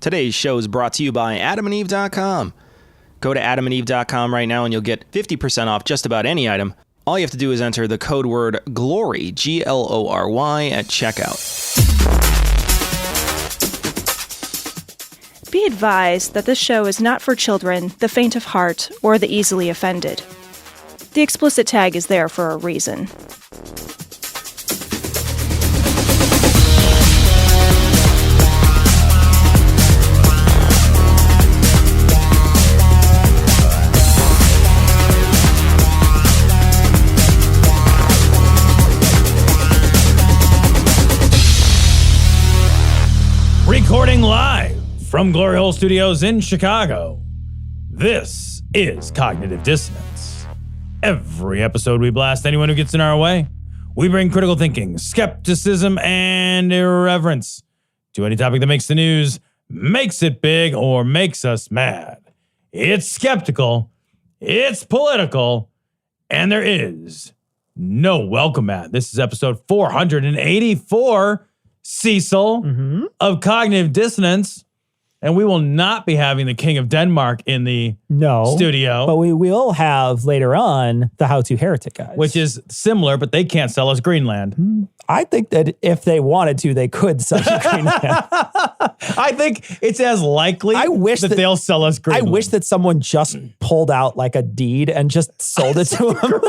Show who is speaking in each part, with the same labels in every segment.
Speaker 1: Today's show is brought to you by adamandeve.com. Go to adamandeve.com right now and you'll get 50% off just about any item. All you have to do is enter the code word GLORY, Glory, at checkout.
Speaker 2: Be advised that this show is not for children, the faint of heart, or the easily offended. The explicit tag is there for a reason.
Speaker 3: Recording live from Glory Hole Studios in Chicago, this is Cognitive Dissonance. Every episode we blast anyone who gets in our way. We bring critical thinking, skepticism, and irreverence to any topic that makes the news, makes it big, or makes us mad. It's skeptical, it's political, and there is no welcome mat. This is episode 484, Cecil, of Cognitive Dissonance, and we will not be having the King of Denmark in the studio.
Speaker 4: But we will have later on the How To Heretic guys.
Speaker 3: Which is similar, but they can't sell us Greenland.
Speaker 4: I think that if they wanted to, they could sell you Greenland.
Speaker 3: I think it's as likely that they'll sell us Greenland.
Speaker 4: I wish that someone just pulled out like a deed and just sold it to them.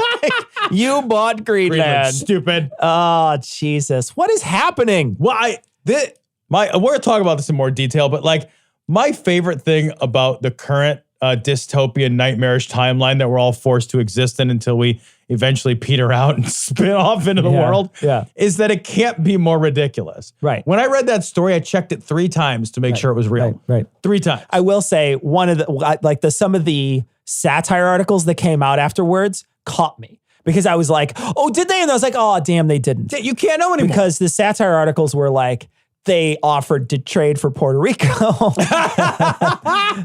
Speaker 4: You bought Greenland.
Speaker 3: Stupid.
Speaker 4: Oh, Jesus. What is happening?
Speaker 3: Well, we're going to talk about this in more detail, but like my favorite thing about the current dystopian nightmarish timeline that we're all forced to exist in until we eventually peter out and spin off into the world is that it can't be more ridiculous.
Speaker 4: Right.
Speaker 3: When I read that story, I checked it 3 times to make sure it was real.
Speaker 4: Right.
Speaker 3: 3 times.
Speaker 4: I will say one of the some of the satire articles that came out afterwards caught me. Because I was like, oh, did they? And I was like, oh, damn, they didn't.
Speaker 3: You can't know anymore.
Speaker 4: Because the satire articles were like, they offered to trade for Puerto Rico.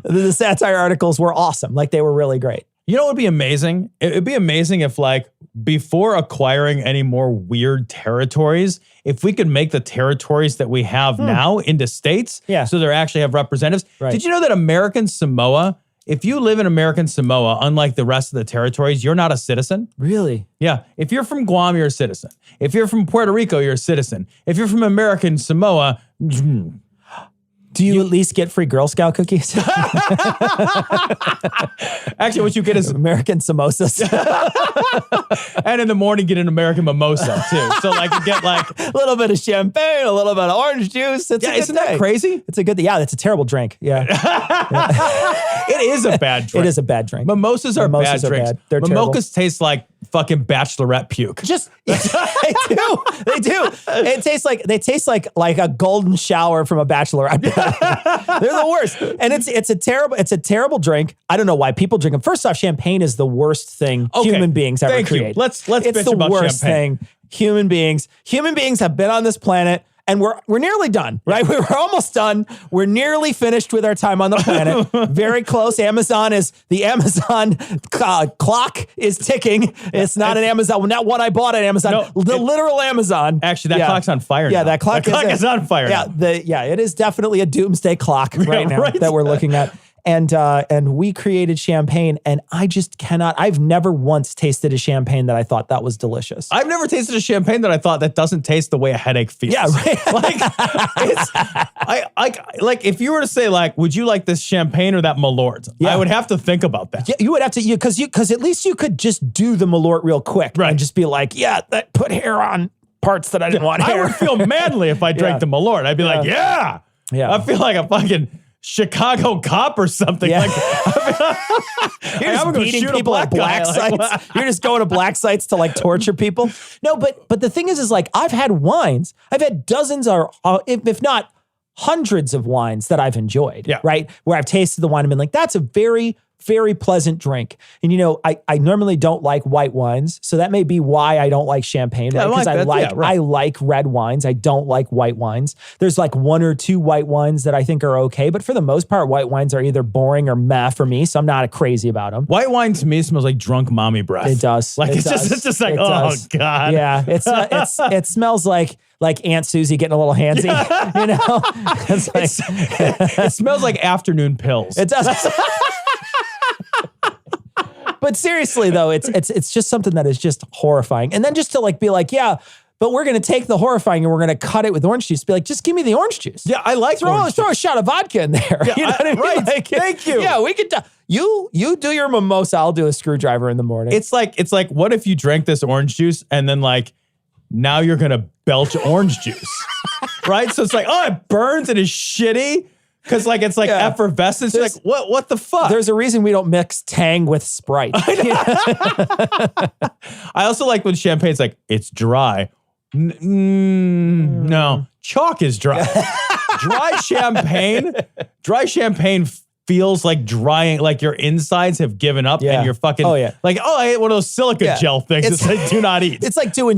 Speaker 4: The satire articles were awesome. Like, they were really great.
Speaker 3: You know what would be amazing? It would be amazing if, like, before acquiring any more weird territories, if we could make the territories that we have now into states, so they actually have representatives. Right. Did you know that American Samoa, if you live in American Samoa, unlike the rest of the territories, you're not a citizen?
Speaker 4: Really?
Speaker 3: Yeah. If you're from Guam, you're a citizen. If you're from Puerto Rico, you're a citizen. If you're from American Samoa,
Speaker 4: do you at least get free Girl Scout cookies?
Speaker 3: Actually, what you get is
Speaker 4: American samosas.
Speaker 3: And in the morning, get an American mimosa, too. So, like, you get, like,
Speaker 4: a little bit of champagne, a little bit of orange juice.
Speaker 3: Isn't that crazy?
Speaker 4: It's a good, that's a terrible drink. Yeah.
Speaker 3: It is a bad drink.
Speaker 4: It is a bad drink.
Speaker 3: Mimosas are bad drinks.
Speaker 4: They're
Speaker 3: Mimosas taste like fucking bachelorette puke.
Speaker 4: They do. They taste like a golden shower from a bachelorette. They're the worst. And it's a terrible drink. I don't know why people drink them. First off, champagne is the worst thing human beings ever create.
Speaker 3: Let's
Speaker 4: it's
Speaker 3: bitch
Speaker 4: the
Speaker 3: about
Speaker 4: worst
Speaker 3: champagne.
Speaker 4: thing human beings have been on this planet. And we're nearly done, right? We're almost done. We're nearly finished with our time on the planet. Very close. The Amazon clock is ticking. It's not an Amazon, not one I bought at Amazon. Literal Amazon.
Speaker 3: Actually, that clock's on fire now.
Speaker 4: Yeah, that clock
Speaker 3: is on fire now.
Speaker 4: It is definitely a doomsday clock right now that we're looking at. And we created champagne, and I just cannot. I've never once tasted a champagne that I thought that was delicious.
Speaker 3: I've never tasted a champagne that I thought that doesn't taste the way a headache feels.
Speaker 4: Yeah, right.
Speaker 3: Like if you were to say, like, would you like this champagne or that Malort? I would have to think about that.
Speaker 4: Yeah, you would have to, because at least you could just do the Malort real quick, right? And just be like, that put hair on parts that I didn't want hair.
Speaker 3: I would feel manly if I drank the Malort. I'd be like, yeah. I feel like a fucking Chicago cop or something.
Speaker 4: Yeah.
Speaker 3: Like,
Speaker 4: you're just beating people at black sites. You're just going to black sites to like torture people. No, but the thing is like I've had wines. I've had dozens or if not hundreds of wines that I've enjoyed. Yeah. Right. Where I've tasted the wine and been like, that's a very, very pleasant drink. And I normally don't like white wines, so that may be why I don't like champagne. Right? Because I like red wines. I don't like white wines. There's like 1 or 2 white wines that I think are okay, but for the most part, white wines are either boring or meh for me, so I'm not crazy about them.
Speaker 3: White wine to me smells like drunk mommy breath.
Speaker 4: It does.
Speaker 3: Like it's just like, oh God.
Speaker 4: Yeah, it smells like like Aunt Susie getting a little handsy, you know? It's like,
Speaker 3: It smells like afternoon pills.
Speaker 4: it does. But seriously though, it's just something that is just horrifying. And then just to like be like, yeah, but we're going to take the horrifying and we're going to cut it with orange juice. Be like, just give me the orange juice.
Speaker 3: Yeah, I like
Speaker 4: throw a shot of vodka in there.
Speaker 3: Yeah,
Speaker 4: you know what I mean?
Speaker 3: right.
Speaker 4: Like,
Speaker 3: Thank you.
Speaker 4: Yeah, we could. You do your mimosa. I'll do a screwdriver in the morning.
Speaker 3: It's like, what if you drank this orange juice and then like, now you're going to belch orange juice, right? So it's like, oh, it burns and is shitty. Cause like, it's like effervescence. You're like, what the fuck?
Speaker 4: There's a reason we don't mix Tang with Sprite.
Speaker 3: I also like when champagne's like, it's dry. No, chalk is dry. Dry champagne feels like drying, like your insides have given up and you're fucking like, oh, I ate one of those silica gel things. It's like, do not eat.
Speaker 4: It's like doing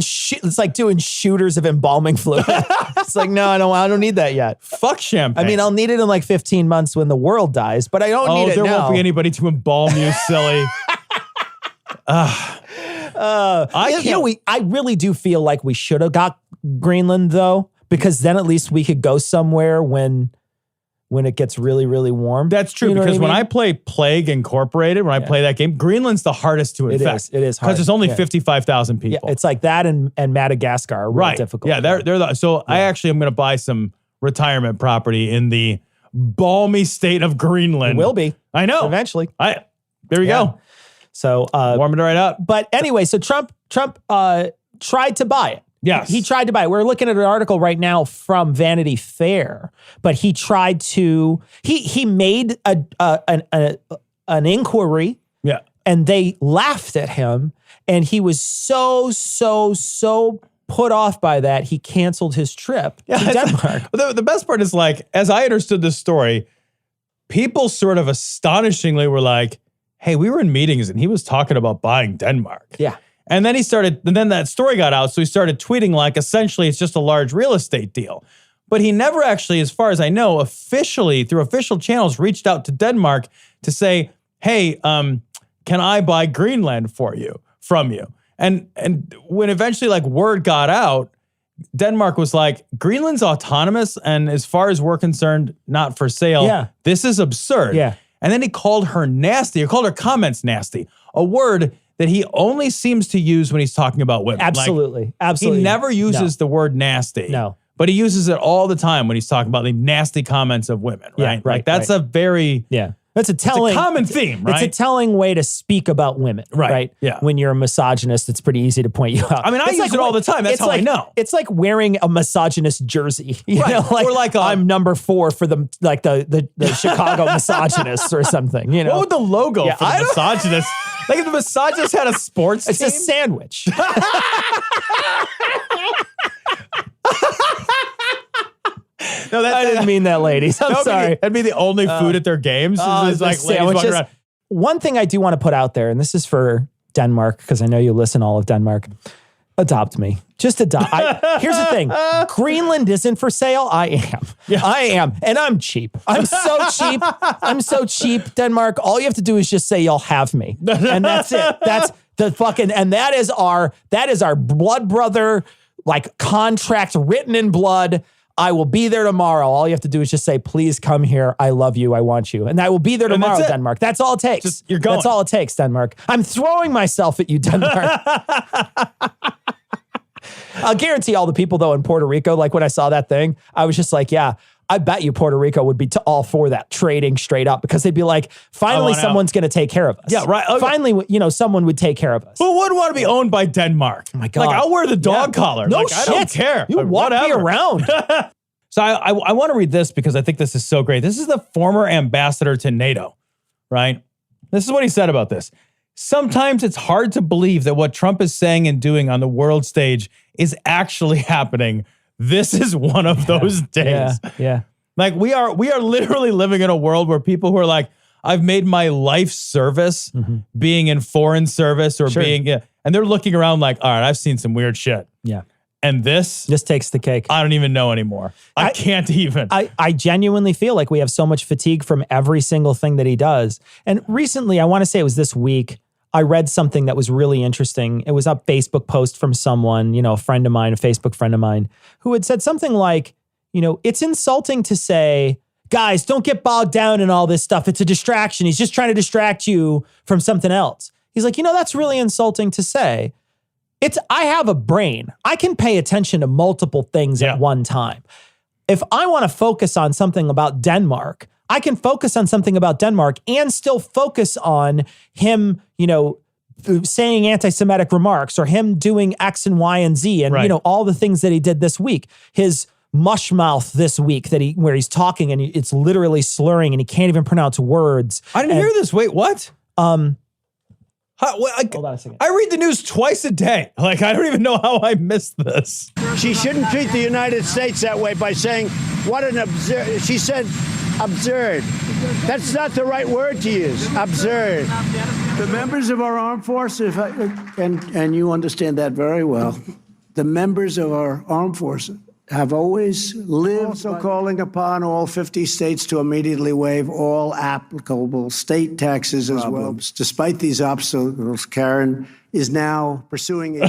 Speaker 4: shooters of embalming fluid. It's like, no, I don't need that yet.
Speaker 3: Fuck champagne.
Speaker 4: I mean, I'll need it in like 15 months when the world dies, but I don't need it now.
Speaker 3: There won't be anybody to embalm you, silly.
Speaker 4: I really do feel like we should have got Greenland though, because then at least we could go somewhere when it gets really, really warm.
Speaker 3: That's true, because when I play Plague Incorporated, when I play that game, Greenland's the hardest to infect.
Speaker 4: It is hard.
Speaker 3: Because there's only 55,000 people.
Speaker 4: Yeah, it's like that and Madagascar are really difficult.
Speaker 3: Yeah, I actually am going to buy some retirement property in the balmy state of Greenland.
Speaker 4: It will be.
Speaker 3: I know.
Speaker 4: Eventually.
Speaker 3: There we go.
Speaker 4: So
Speaker 3: warming it right up.
Speaker 4: But anyway, so Trump tried to buy it.
Speaker 3: Yes.
Speaker 4: He tried to buy it. We're looking at an article right now from Vanity Fair, but he tried to, he made an inquiry.
Speaker 3: Yeah.
Speaker 4: And they laughed at him. And he was so put off by that, he canceled his trip to Denmark.
Speaker 3: The best part is like, as I understood this story, people sort of astonishingly were like, hey, we were in meetings and he was talking about buying Denmark.
Speaker 4: Yeah.
Speaker 3: And then then that story got out. So he started tweeting like, essentially, it's just a large real estate deal. But he never actually, as far as I know, officially, through official channels, reached out to Denmark to say, hey, can I buy Greenland from you? And when eventually like word got out, Denmark was like, Greenland's autonomous. And as far as we're concerned, not for sale.
Speaker 4: Yeah.
Speaker 3: This is absurd.
Speaker 4: Yeah.
Speaker 3: And then he called her nasty, or called her comments nasty, a word that he only seems to use when he's talking about women.
Speaker 4: Absolutely.
Speaker 3: Like,
Speaker 4: Absolutely.
Speaker 3: He never uses the word nasty.
Speaker 4: No.
Speaker 3: But he uses it all the time when he's talking about the nasty comments of women, right?
Speaker 4: Yeah, right,
Speaker 3: like that's a very...
Speaker 4: Yeah. That's a common
Speaker 3: theme, right?
Speaker 4: It's a telling way to speak about women, right?
Speaker 3: Yeah.
Speaker 4: When you're a misogynist, it's pretty easy to point you out.
Speaker 3: I mean, I use it all the time. That's how I know.
Speaker 4: It's like wearing a misogynist jersey, you
Speaker 3: Right.
Speaker 4: know,
Speaker 3: Or like
Speaker 4: I'm number 4 for the Chicago misogynists or something. You know,
Speaker 3: What would the logo for the misogynist? Like if the misogynist had a sports
Speaker 4: it's
Speaker 3: team?
Speaker 4: a sandwich.
Speaker 3: No,
Speaker 4: I didn't mean that, ladies. I'm sorry.
Speaker 3: That'd be the only food at their games. Is like ladies walking around.
Speaker 4: One thing I do want to put out there, and this is for Denmark, because I know you listen all of Denmark. Adopt me. Just adopt. Here's the thing. Greenland isn't for sale. I am. Yeah. I am. And I'm cheap. I'm so cheap. I'm so cheap, Denmark. All you have to do is just say you'll have me. And that's it. That's the fucking, and that is our blood brother, like contract written in blood. I will be there tomorrow. All you have to do is just say, please come here. I love you. I want you. And I will be there tomorrow, Denmark. That's all it takes.
Speaker 3: You're going.
Speaker 4: That's all it takes, Denmark. I'm throwing myself at you, Denmark. I'll guarantee all the people, though, in Puerto Rico, like when I saw that thing, I was just like, yeah, I bet you Puerto Rico would be all for that, trading straight up, because they'd be like, finally, someone's going to take care of us.
Speaker 3: Yeah, right. Okay.
Speaker 4: Finally, someone would take care of us.
Speaker 3: Who would want to be owned by Denmark?
Speaker 4: Oh my God.
Speaker 3: Like, I'll wear the dog collar.
Speaker 4: No
Speaker 3: like,
Speaker 4: shit.
Speaker 3: I don't care.
Speaker 4: You walk me around.
Speaker 3: So I want to read this because I think this is so great. This is the former ambassador to NATO, right? This is what he said about this. Sometimes it's hard to believe that what Trump is saying and doing on the world stage is actually happening. This is one of those days.
Speaker 4: Yeah.
Speaker 3: Like we are literally living in a world where people who are like, I've made my life service being in foreign service or being, and they're looking around like, all right, I've seen some weird shit.
Speaker 4: Yeah.
Speaker 3: And this
Speaker 4: takes the cake.
Speaker 3: I don't even know anymore. I can't even.
Speaker 4: I genuinely feel like we have so much fatigue from every single thing that he does. And recently, I want to say it was this week, I read something that was really interesting. It was a Facebook post from someone, a friend of mine, a Facebook friend of mine, who had said something like, it's insulting to say, guys, don't get bogged down in all this stuff. It's a distraction. He's just trying to distract you from something else. He's like, that's really insulting to say. I have a brain. I can pay attention to multiple things at one time. If I want to focus on something about Denmark, I can focus on something about Denmark and still focus on him, saying anti-Semitic remarks or him doing X and Y and Z and, all the things that he did this week. His mush mouth this week where he's talking and it's literally slurring and he can't even pronounce words.
Speaker 3: I didn't hear this. Wait, what?
Speaker 4: Hold on a second.
Speaker 3: I read the news twice a day. I don't even know how I missed this.
Speaker 5: She shouldn't treat the United States that way by saying, what an absurd. She said, absurd. That's not the right word to use. Absurd. The members of our armed forces, and you understand that very well, the members of our armed forces have always lived. Also calling upon all 50 states to immediately waive all applicable state taxes as well. Despite these obstacles, Karen is now pursuing a...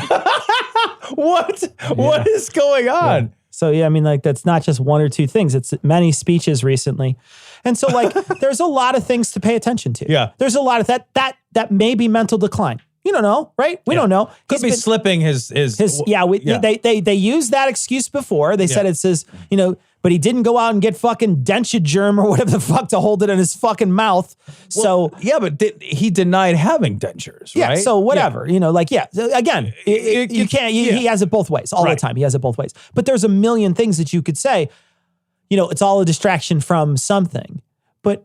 Speaker 3: What? Yeah. What is going on?
Speaker 4: Yeah. So, that's not just one or two things. It's many speeches recently. And so, there's a lot of things to pay attention to.
Speaker 3: Yeah.
Speaker 4: There's a lot of that may be mental decline. You don't know, right? We don't know.
Speaker 3: Could be slipping his
Speaker 4: They used that excuse before. They said it's his, but he didn't go out and get fucking denture or whatever the fuck to hold it in his fucking mouth.
Speaker 3: But he denied having dentures, right?
Speaker 4: Yeah, so whatever, again, you can't, he has it both ways all the time. He has it both ways. But there's a million things that you could say, it's all a distraction from something, but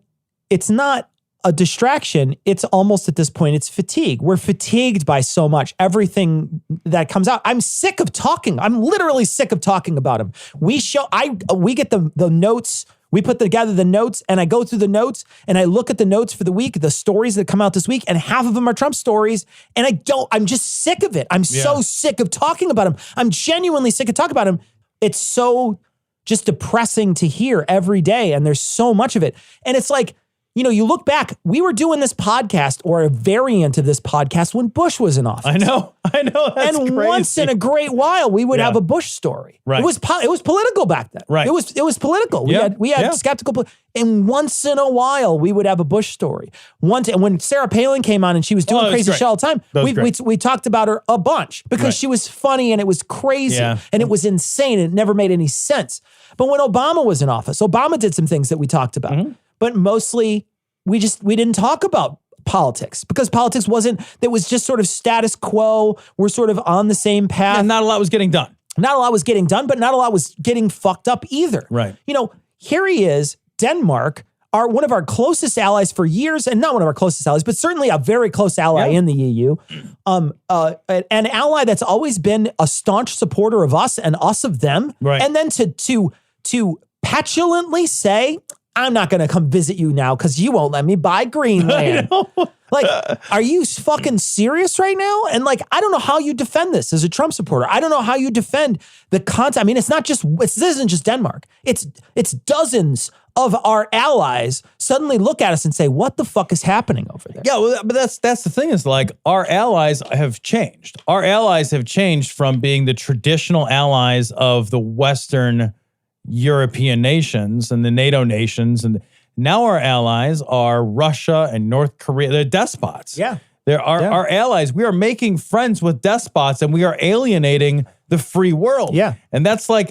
Speaker 4: it's not a distraction. It's almost at this point, it's fatigue. We're fatigued by so much, everything that comes out. I'm sick of talking. I'm literally sick of talking about him. We get the notes. We put together the notes and I go through the notes and I look at the notes for the week, the stories that come out this week, and half of them are Trump stories. And I'm just sick of it. I'm so sick of talking about him. I'm genuinely sick of talking about him. It's so just depressing to hear every day. And there's so much of it. And it's like, you look back, we were doing this podcast or a variant of this podcast when Bush was in office.
Speaker 3: I know. That's
Speaker 4: and
Speaker 3: crazy.
Speaker 4: Once in a great while, we would have a Bush story.
Speaker 3: Right.
Speaker 4: It was political back then.
Speaker 3: Right.
Speaker 4: It was political. We had skeptical, and once in a while, we would have a Bush story. And when Sarah Palin came on and she was doing crazy shit all the time, we talked about her a bunch because she was funny and it was crazy and it was insane and it never made any sense. But when Obama was in office, Obama did some things that we talked about. Mm-hmm. But mostly we didn't talk about politics because politics it was just sort of status quo. We're sort of on the same path.
Speaker 3: And not a lot was getting done.
Speaker 4: Not a lot was getting done, but not a lot was getting fucked up either.
Speaker 3: Right.
Speaker 4: Here he is, Denmark, one of our closest allies for years, and not one of our closest allies, but certainly a very close ally in the EU. An ally that's always been a staunch supporter of us and us of them.
Speaker 3: Right.
Speaker 4: And then to petulantly say, I'm not going to come visit you now because you won't let me buy Greenland. Are you fucking serious right now? And I don't know how you defend this as a Trump supporter. I don't know how you defend the content. I mean, this isn't just Denmark. It's dozens of our allies suddenly look at us and say, what the fuck is happening over there?
Speaker 3: Yeah, well, but that's the thing is our allies have changed. Our allies have changed from being the traditional allies of the Western European nations and the NATO nations, and now our allies are Russia and North Korea. They're despots.
Speaker 4: Yeah.
Speaker 3: They're our allies. We are making friends with despots and we are alienating the free world.
Speaker 4: Yeah.
Speaker 3: And that's Erdogan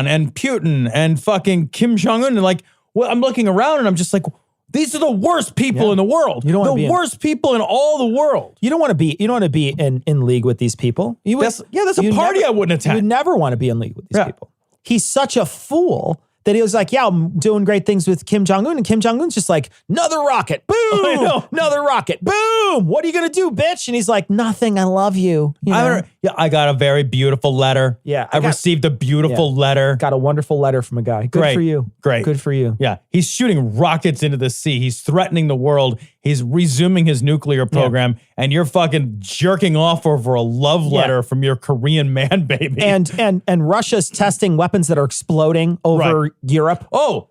Speaker 3: and Putin and fucking Kim Jong-un. And I'm looking around and I'm just like, these are the worst people in the world. You don't the worst people in all the world.
Speaker 4: You don't want to be in league with these people.
Speaker 3: That's a party I wouldn't attend.
Speaker 4: You never want to be in league with these people. He's such a fool that he was like, I'm doing great things with Kim Jong-un. And Kim Jong-un's just like, another rocket. Boom. Another rocket. Boom. What are you going to do, bitch? And he's like, nothing. I love you.
Speaker 3: I got a very beautiful letter.
Speaker 4: Yeah.
Speaker 3: I received a beautiful letter.
Speaker 4: Got a wonderful letter from a guy. Good for you.
Speaker 3: Great.
Speaker 4: Good for you.
Speaker 3: Yeah. He's shooting rockets into the sea. He's threatening the world. He's resuming his nuclear program. And you're fucking jerking off over a love letter from your Korean man baby.
Speaker 4: And Russia's testing weapons that are exploding over Europe.
Speaker 3: Oh,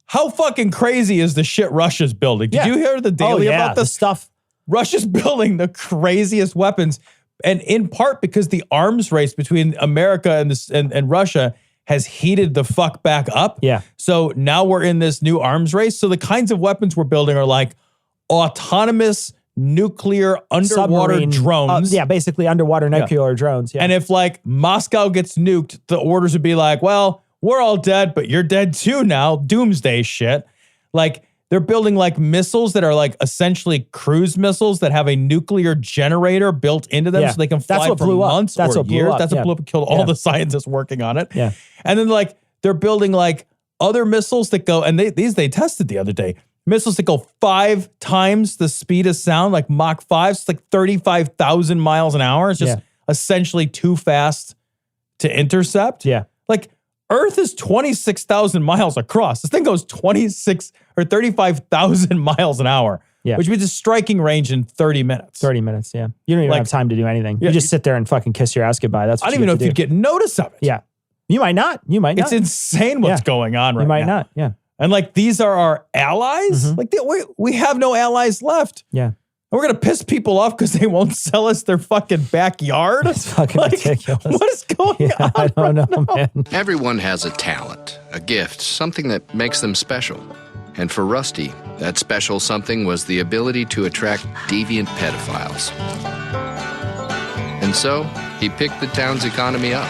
Speaker 3: how fucking crazy is the shit Russia's building? Did you hear the daily about this
Speaker 4: stuff?
Speaker 3: Russia's building the craziest weapons, and in part because the arms race between America and Russia has heated the fuck back up.
Speaker 4: Yeah.
Speaker 3: So now we're in this new arms race. So the kinds of weapons we're building are like autonomous nuclear underwater
Speaker 4: Submarine,
Speaker 3: drones.
Speaker 4: basically underwater nuclear drones. Yeah.
Speaker 3: And if like Moscow gets nuked, the orders would be like, well, we're all dead, but you're dead too now. Doomsday shit. Like they're building like missiles that are like essentially cruise missiles that have a nuclear generator built into them so they can fly for months or years. That's what blew up and killed all the scientists working on it.
Speaker 4: Yeah.
Speaker 3: And then like they're building like other missiles that go, and they tested the other day, missiles that go 5 times the speed of sound, like Mach 5. It's like 35,000 miles an hour. It's just essentially too fast to intercept.
Speaker 4: Yeah.
Speaker 3: Like Earth is 26,000 miles across. This thing goes 26 or 35,000 miles an hour, which means a striking range in 30 minutes.
Speaker 4: 30 minutes, yeah. You don't even have time to do anything.
Speaker 3: Yeah,
Speaker 4: you just sit there and fucking kiss your ass goodbye. That's what
Speaker 3: I don't even know if you'd get notice of it.
Speaker 4: Yeah. You might not.
Speaker 3: It's insane what's going on right now.
Speaker 4: You might not, yeah.
Speaker 3: And like, these are our allies?
Speaker 4: Mm-hmm.
Speaker 3: Like, we have no allies left.
Speaker 4: Yeah.
Speaker 3: And we're going to piss people off because they won't sell us their fucking backyard?
Speaker 4: It's fucking ridiculous.
Speaker 3: What is going on?
Speaker 4: I don't know, man.
Speaker 6: Everyone has a talent, a gift, something that makes them special. And for Rusty, that special something was the ability to attract deviant pedophiles. And so, he picked the town's economy up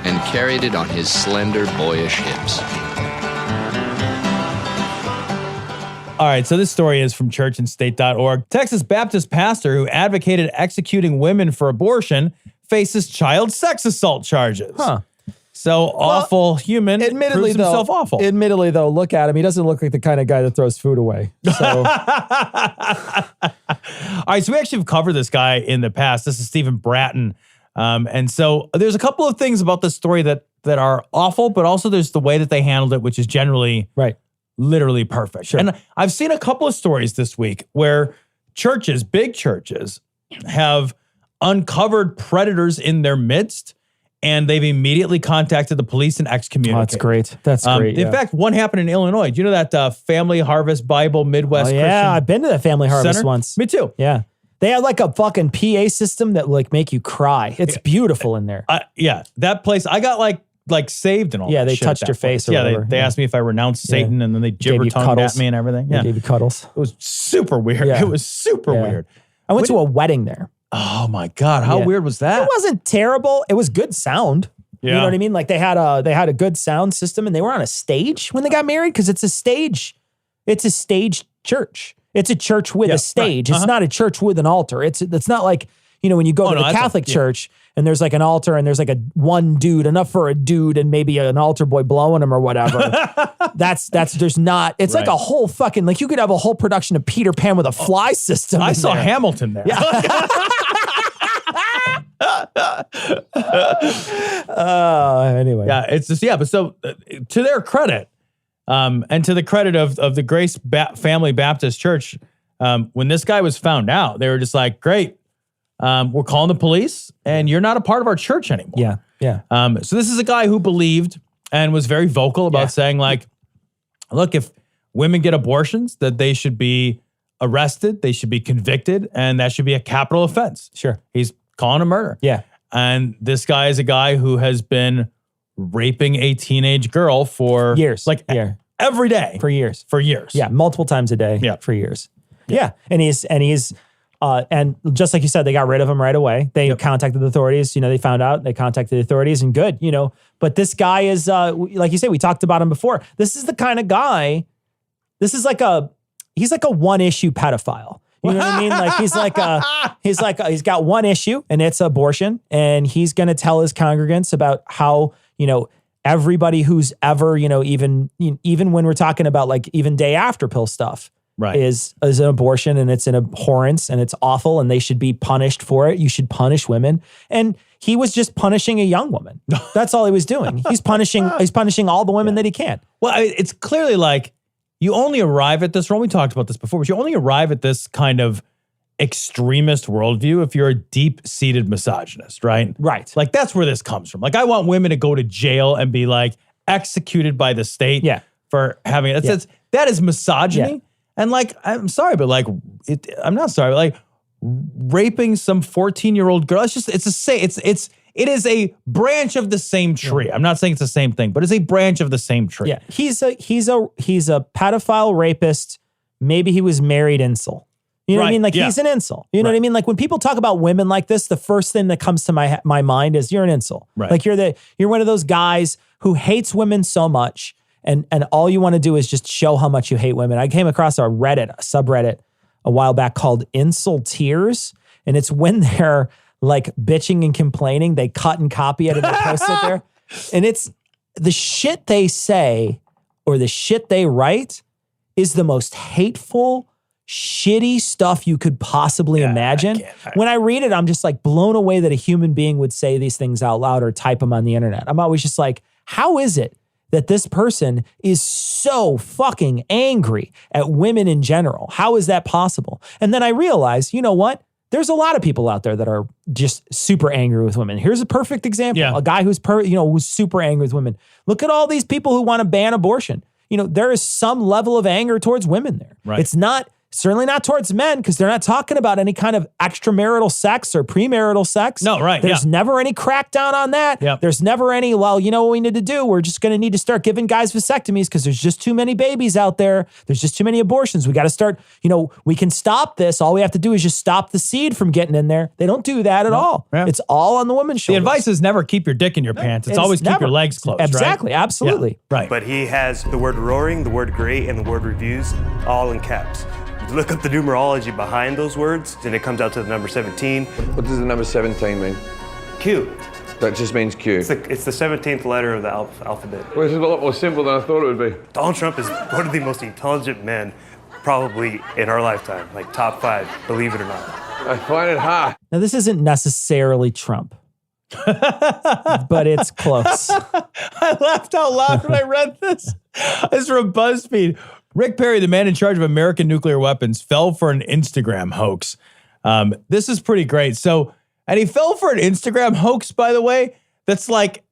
Speaker 6: and carried it on his slender, boyish hips.
Speaker 3: All right, so this story is from churchandstate.org. Texas Baptist pastor who advocated executing women for abortion faces child sex assault charges. So awful human proves himself awful.
Speaker 4: Admittedly, though, look at him. He doesn't look like the kind of guy that throws food away. So.
Speaker 3: All right, so we actually have covered this guy in the past. This is Stephen Bratton. And so there's a couple of things about this story that are awful, but also there's the way that they handled it, which is generally literally perfect.
Speaker 4: Sure.
Speaker 3: And I've seen a couple of stories this week where churches, big churches, have uncovered predators in their midst, and they've immediately contacted the police and excommunicated.
Speaker 4: Oh, that's great. That's great.
Speaker 3: In fact, one happened in Illinois. Do you know that Family Harvest Bible Midwest Christian
Speaker 4: I've been to that Family Harvest
Speaker 3: Center?
Speaker 4: once.
Speaker 3: Me too.
Speaker 4: Yeah. They have like a fucking PA system that like make you cry. It's beautiful in there.
Speaker 3: That place, I got like saved and all that.
Speaker 4: Yeah, they
Speaker 3: shit
Speaker 4: touched your face or whatever.
Speaker 3: They asked me if I renounced Satan, and then they gibber-tongued at me and everything.
Speaker 4: They gave you cuddles.
Speaker 3: It was super weird.
Speaker 4: Yeah.
Speaker 3: It was super weird.
Speaker 4: I went to a wedding there.
Speaker 3: Oh my God, how weird was that?
Speaker 4: It wasn't terrible. It was good sound.
Speaker 3: Yeah.
Speaker 4: You know what I mean? Like they had a good sound system, and they were on a stage when they got married because it's a stage. It's a stage church. It's a church with a stage. Right. It's not a church with an altar. It's not like, you know, when you go to the Catholic church and there's like an altar and there's like one dude, enough for a dude and maybe an altar boy blowing him or whatever. There's not, it's like a whole fucking, like you could have a whole production of Peter Pan with a fly system.
Speaker 3: I saw Hamilton there.
Speaker 4: Yeah. Anyway.
Speaker 3: Yeah, it's just, but so to their credit, and to the credit of the Grace Family Baptist Church, when this guy was found out, they were just like, great, we're calling the police and you're not a part of our church anymore.
Speaker 4: Yeah, yeah.
Speaker 3: So this is a guy who believed and was very vocal about saying like, look, if women get abortions, that they should be arrested, they should be convicted, and that should be a capital offense.
Speaker 4: Sure.
Speaker 3: He's calling a murder.
Speaker 4: Yeah.
Speaker 3: And this guy is a guy who has been raping a teenage girl for
Speaker 4: years,
Speaker 3: like every day
Speaker 4: for years. Yeah, multiple times a day.
Speaker 3: Yeah.
Speaker 4: For years. Yeah, and he's and just like you said, they got rid of him right away. They contacted the authorities. You know, they found out. They contacted the authorities, and good. You know, but this guy is like you say, we talked about him before. This is the kind of guy. This is he's like a one-issue pedophile. You know what I mean? Like he's got one issue, and it's abortion, and he's going to tell his congregants about how, you know, everybody who's ever, you know, even when we're talking about like even day after pill stuff,
Speaker 3: right,
Speaker 4: is an abortion, and it's an abhorrence, and it's awful, and they should be punished for it. You should punish women. And he was just punishing a young woman. That's all he was doing. He's punishing all the women that he can.
Speaker 3: Well, it's clearly like you only arrive at this, Ron, we talked about this before, but you only arrive at this kind of extremist worldview if you're a deep-seated misogynist, right?
Speaker 4: Right.
Speaker 3: Like that's where this comes from. Like I want women to go to jail and be like executed by the state for having it. That is misogyny. And like, I'm sorry, but like, I'm not sorry, but like raping some 14-year-old girl, it is a branch of the same tree. I'm not saying it's the same thing, but it's a branch of the same tree.
Speaker 4: Yeah, he's a pedophile rapist. Maybe he was married incel. You know what I mean? Like he's an incel. You know what I mean? Like when people talk about women like this, the first thing that comes to my mind is you're an incel.
Speaker 3: Right.
Speaker 4: Like you're one of those guys who hates women so much, and all you want to do is just show how much you hate women. I came across a subreddit a while back called Incel Tears, and it's when they're like bitching and complaining, they cut and copy it and they post it there. And it's the shit they say or the shit they write is the most hateful, shitty stuff you could possibly imagine. When I read it, I'm just like blown away that a human being would say these things out loud or type them on the internet. I'm always just like, how is it that this person is so fucking angry at women in general? How is that possible? And then I realize, you know what? There's a lot of people out there that are just super angry with women. Here's a perfect example.
Speaker 3: Yeah.
Speaker 4: A guy who's super angry with women. Look at all these people who want to ban abortion. You know, there is some level of anger towards women there.
Speaker 3: Right.
Speaker 4: It's certainly not towards men, because they're not talking about any kind of extramarital sex or premarital sex.
Speaker 3: No, right.
Speaker 4: There's never any crackdown on that.
Speaker 3: Yep.
Speaker 4: There's never any, well, you know what we need to do? We're just going to need to start giving guys vasectomies because there's just too many babies out there. There's just too many abortions. We got to start, we can stop this. All we have to do is just stop the seed from getting in there. They don't do that at all.
Speaker 3: Yeah.
Speaker 4: It's all on the woman's
Speaker 3: The
Speaker 4: shoulders.
Speaker 3: advice is never keep your dick in your pants. It's always keep your legs closed,
Speaker 4: Exactly.
Speaker 3: right?
Speaker 4: Absolutely.
Speaker 3: Yeah, right.
Speaker 7: But he has the word roaring, the word great, and the word reviews all in caps. Look up the numerology behind those words, and it comes out to the number 17.
Speaker 8: What does the number 17 mean?
Speaker 7: Q.
Speaker 8: That just means Q.
Speaker 7: It's the 17th letter of the alphabet.
Speaker 8: Well, this is a lot more simple than I thought it would be.
Speaker 7: Donald Trump is one of the most intelligent men probably in our lifetime, like top 5, believe it or not.
Speaker 8: I find it hard.
Speaker 4: Now, this isn't necessarily Trump, but it's close.
Speaker 3: I laughed out loud when I read this. It's from BuzzFeed. Rick Perry, the man in charge of American nuclear weapons, fell for an Instagram hoax. This is pretty great. And he fell for an Instagram hoax, by the way, that's like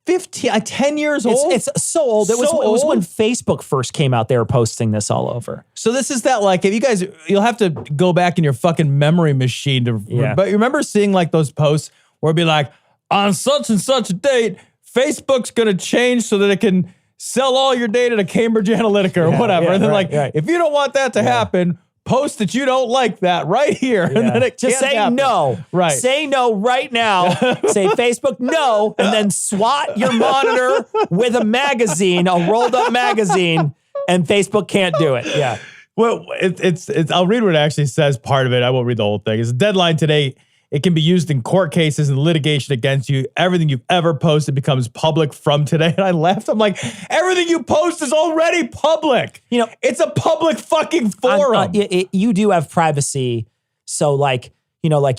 Speaker 3: 10 years old.
Speaker 4: It's so old. It was when Facebook first came out. They were posting this all over.
Speaker 3: So this is that, like, if you guys, you'll have to go back in your fucking memory machine but you remember seeing like those posts where it'd be like, on such and such a date, Facebook's going to change so that it can sell all your data to Cambridge Analytica or whatever. And then if you don't want that to happen, post that you don't like that right here. And then it
Speaker 4: just say
Speaker 3: happen.
Speaker 4: no.
Speaker 3: Right.
Speaker 4: Say no right now. Say Facebook no, and then swat your monitor with a magazine, a rolled up magazine, and Facebook can't do it. Yeah.
Speaker 3: Well, it's I'll read what it actually says, part of it. I won't read the whole thing. It's a deadline today. It can be used in court cases and litigation against you. Everything you've ever posted becomes public from today. And I laughed. I'm like, everything you post is already public. It's a public fucking forum.
Speaker 4: You do have privacy. So like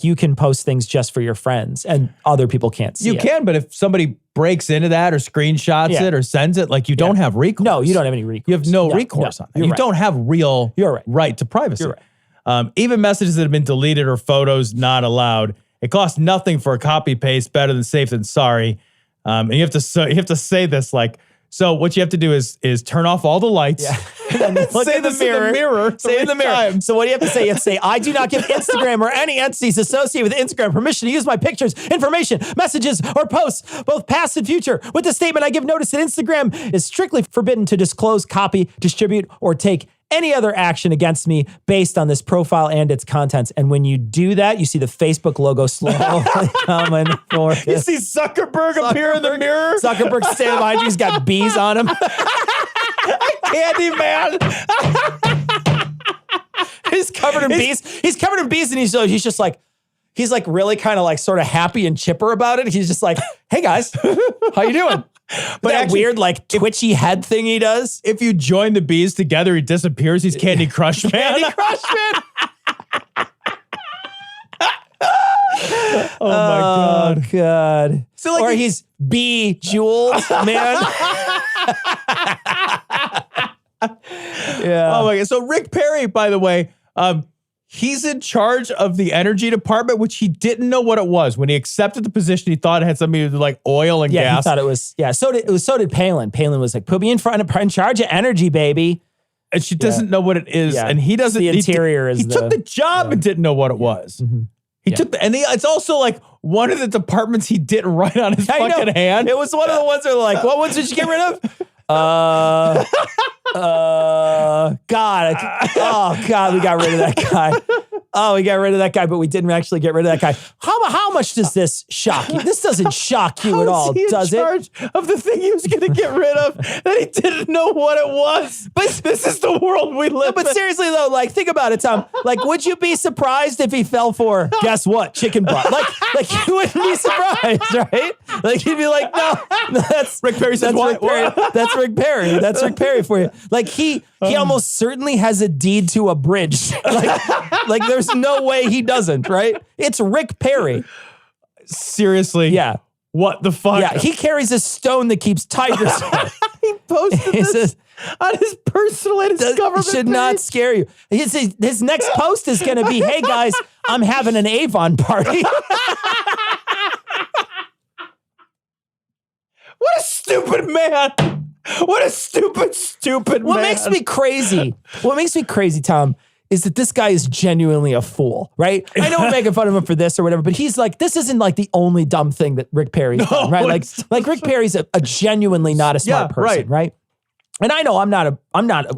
Speaker 4: you can post things just for your friends and other people can't see it.
Speaker 3: You can, but if somebody breaks into that or screenshots it or sends it, like you don't have recourse.
Speaker 4: No, you don't have any recourse.
Speaker 3: You have no recourse on it. You don't have real right to privacy.
Speaker 4: You're right.
Speaker 3: Even messages that have been deleted or photos not allowed. It costs nothing for a copy paste. Better than safe than sorry. And you have to say this like. So what you have to do is turn off all the lights.
Speaker 4: Yeah. Say this in the mirror. Say in the mirror. So what do you have to say? You have to say, I do not give Instagram or any entities associated with Instagram permission to use my pictures, information, messages, or posts, both past and future. With this statement, I give notice that Instagram is strictly forbidden to disclose, copy, distribute, or take any other action against me based on this profile and its contents. And when you do that, you see the Facebook logo slowly coming forward.
Speaker 3: You see Zuckerberg appear in the mirror?
Speaker 4: Zuckerberg standing behind you. He's got bees on him.
Speaker 3: Candy man.
Speaker 4: He's covered in bees. He's covered in bees, and he's just like, he's like really kind of like sort of happy and chipper about it. He's just like, hey guys, how you doing? But that weird like twitchy head thing he does.
Speaker 3: If you join the bees together, he disappears. He's Candy Crush Man.
Speaker 4: Candy Crush Man.
Speaker 3: Oh my
Speaker 4: God.
Speaker 3: So like
Speaker 4: or he's Bejeweled Man. Yeah.
Speaker 3: Oh my God. So Rick Perry, by the way, he's in charge of the energy department, which he didn't know what it was. When he accepted the position, he thought it had something to do with like oil and gas.
Speaker 4: He thought it was, So did Palin. Palin was like, put me in charge of energy, baby.
Speaker 3: and she doesn't know what it is, and he doesn't.
Speaker 4: The interior
Speaker 3: he took the job and didn't know what it was.
Speaker 4: Mm-hmm.
Speaker 3: He took it's also like one of the departments he didn't write on his fucking hand.
Speaker 4: It was one of the ones that were like, what ones did you get rid of? God, we got rid of that guy. Oh, we got rid of that guy, but we didn't actually get rid of that guy. How much does this shock you? This doesn't shock you at all, does it?
Speaker 3: Charge of the thing he was going to get rid of that he didn't know what it was. But this is the world we live in.
Speaker 4: But seriously though, like think about it, Tom. Like, would you be surprised if he fell for, guess what, chicken butt? Like you wouldn't be surprised, right? Like you'd be like, no, that's
Speaker 3: Rick Perry says what?
Speaker 4: That's Rick Perry. That's Rick Perry for you. Like he almost certainly has a deed to a bridge. Like there's no way he doesn't, right? It's Rick Perry.
Speaker 3: Seriously?
Speaker 4: Yeah.
Speaker 3: What the fuck?
Speaker 4: Yeah, he carries a stone that keeps tigers away.
Speaker 3: He posted this on his personal and his government
Speaker 4: should
Speaker 3: page.
Speaker 4: not scare you. His next post is going to be, hey guys, I'm having an Avon party.
Speaker 3: What a stupid man. What a stupid man.
Speaker 4: What makes me crazy, Tom, is that this guy is genuinely a fool, right? I know we're making fun of him for this or whatever, but he's like, this isn't like the only dumb thing that Rick Perry's done, right? Like Rick Perry's a genuinely not a smart person, right? And I know I'm not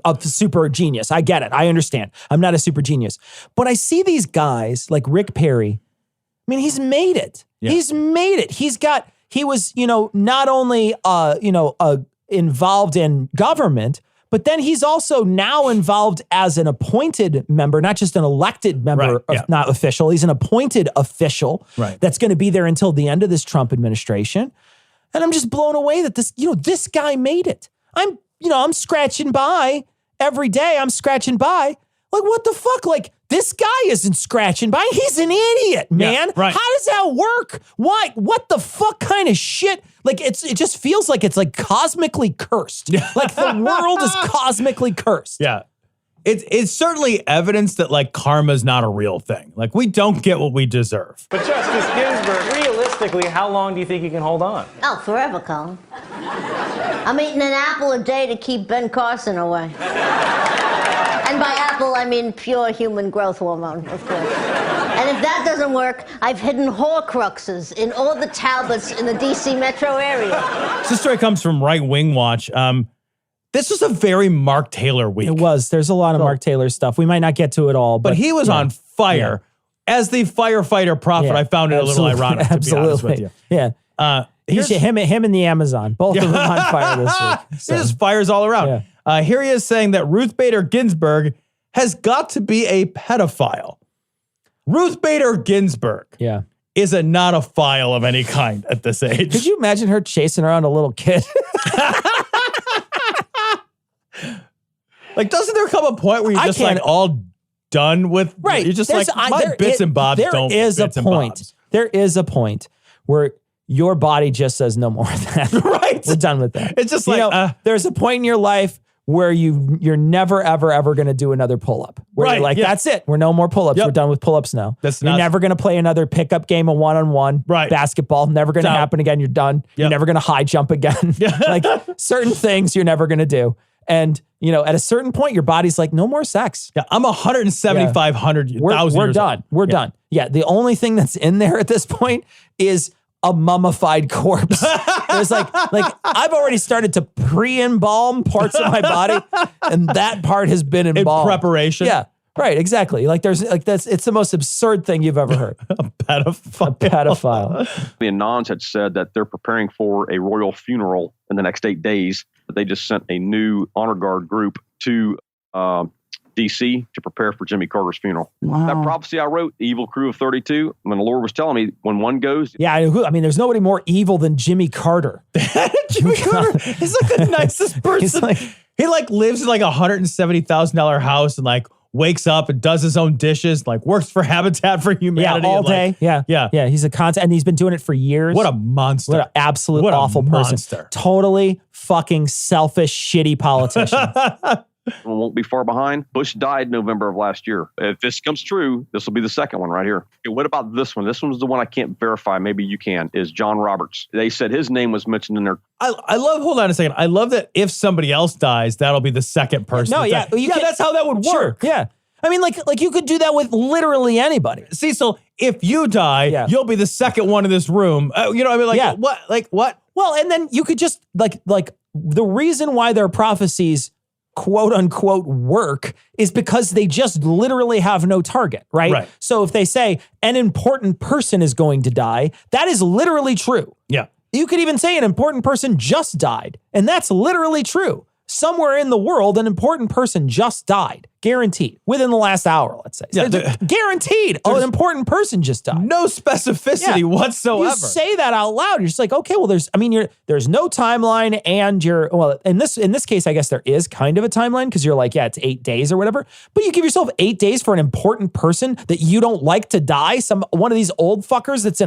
Speaker 4: a super genius. I get it. I understand. I'm not a super genius. But I see these guys like Rick Perry. I mean, he's made it. Yeah. He's made it. He was, not only, involved in government, but then he's also now involved as an appointed member, not just an elected member, not official. He's an appointed official that's going to be there until the end of this Trump administration. And I'm just blown away that this guy made it. I'm scratching by every day. I'm scratching by. Like, what the fuck? Like, this guy isn't scratching by. He's an idiot, man.
Speaker 3: Yeah, right.
Speaker 4: How does that work? Why? What the fuck kind of shit? Like, it just feels like it's like cosmically cursed. Like the world is cosmically cursed.
Speaker 3: Yeah. It's certainly evidence that like karma's not a real thing. Like we don't get what we deserve.
Speaker 9: But Justice Ginsburg, realistically, how long do you think you can hold on?
Speaker 10: Oh, forever, Colin. I'm eating an apple a day to keep Ben Carson away. And by apple, I mean pure human growth hormone, of course. And if that doesn't work, I've hidden Horcruxes in all the tablets in the D.C. metro area.
Speaker 3: This story comes from Right Wing Watch. This was a very Mark Taylor week.
Speaker 4: It was. There's a lot of Mark Taylor stuff. We might not get to it all.
Speaker 3: But he was on fire. Yeah. As the firefighter prophet, I found it a little ironic, to be honest with you.
Speaker 4: Yeah. Him and the Amazon, both of them on fire this week. So.
Speaker 3: There's fires all around. Yeah. Here he is saying that Ruth Bader Ginsburg has got to be a pedophile. Ruth Bader Ginsburg is not a file of any kind at this age.
Speaker 4: Could you imagine her chasing around a little kid?
Speaker 3: Like, doesn't there come a point where you're just like all done with?
Speaker 4: Right.
Speaker 3: You're just bits and bobs don't bits and bobs.
Speaker 4: There is a point where your body just says no more of that.
Speaker 3: Right.
Speaker 4: We're done with that.
Speaker 3: It's just like,
Speaker 4: there's a point in your life where you're never, ever, ever going to do another pull-up. Where you're like, that's it. We're no more pull-ups. Yep. We're done with pull-ups now. You're never going to play another pickup game of one-on-one basketball. Never going to happen again. You're done. Yep. You're never going to high jump again. Like certain things you're never going to do. And, at a certain point, your body's like, no more sex.
Speaker 3: Yeah, I'm 175,000
Speaker 4: We're
Speaker 3: years
Speaker 4: done.
Speaker 3: old.
Speaker 4: We're done. Yeah, the only thing that's in there at this point is a mummified corpse. There's like I've already started to pre-embalm parts of my body, and that part has been embalmed.
Speaker 3: In preparation?
Speaker 4: Yeah. Right, exactly. Like it's the most absurd thing you've ever heard.
Speaker 3: A pedophile.
Speaker 11: The Anons had said that they're preparing for a royal funeral in the next 8 days. They just sent a new honor guard group to D.C. to prepare for Jimmy Carter's funeral.
Speaker 12: Wow.
Speaker 11: That prophecy I wrote, the evil crew of 32, when the Lord was telling me when one goes.
Speaker 4: Yeah, I mean, there's nobody more evil than Jimmy Carter.
Speaker 3: Jimmy Carter is like the nicest person. He lives in like $170,000 house and wakes up and does his own dishes, works for Habitat for Humanity.
Speaker 4: Yeah, all day. Yeah. He's a content, and he's been doing it for years.
Speaker 3: What a monster.
Speaker 4: What an absolute awful person. Totally fucking selfish, shitty politician.
Speaker 11: won't be far behind. Bush died November of last year. If this comes true, this will be the second one right here. Okay, what about this one? This one's the one I can't verify. Maybe you can. Is John Roberts. They said his name was mentioned in there.
Speaker 3: I love, hold on a second. I love that if somebody else dies, that'll be the second person.
Speaker 4: No, yeah.
Speaker 3: That's how that would work.
Speaker 4: Sure, yeah. I mean, like you could do that with literally anybody.
Speaker 3: Cecil, if you die, you'll be the second one in this room. You know what I mean? Like, what? Like, what?
Speaker 4: Well, and then you could just, like the reason why their prophecies, quote unquote, work is because they just literally have no target, right? So if they say an important person is going to die, that is literally true.
Speaker 3: Yeah.
Speaker 4: You could even say an important person just died, and that's literally true. Somewhere in the world, an important person just died. Guaranteed. Within the last hour, let's say.
Speaker 3: Yeah,
Speaker 4: guaranteed. An important person just died.
Speaker 3: No specificity whatsoever.
Speaker 4: You say that out loud. You're just like, okay, well, there's no timeline, and in this case, I guess there is kind of a timeline because you're like, yeah, it's 8 days or whatever. But you give yourself 8 days for an important person that you don't like to die. One of these old fuckers that's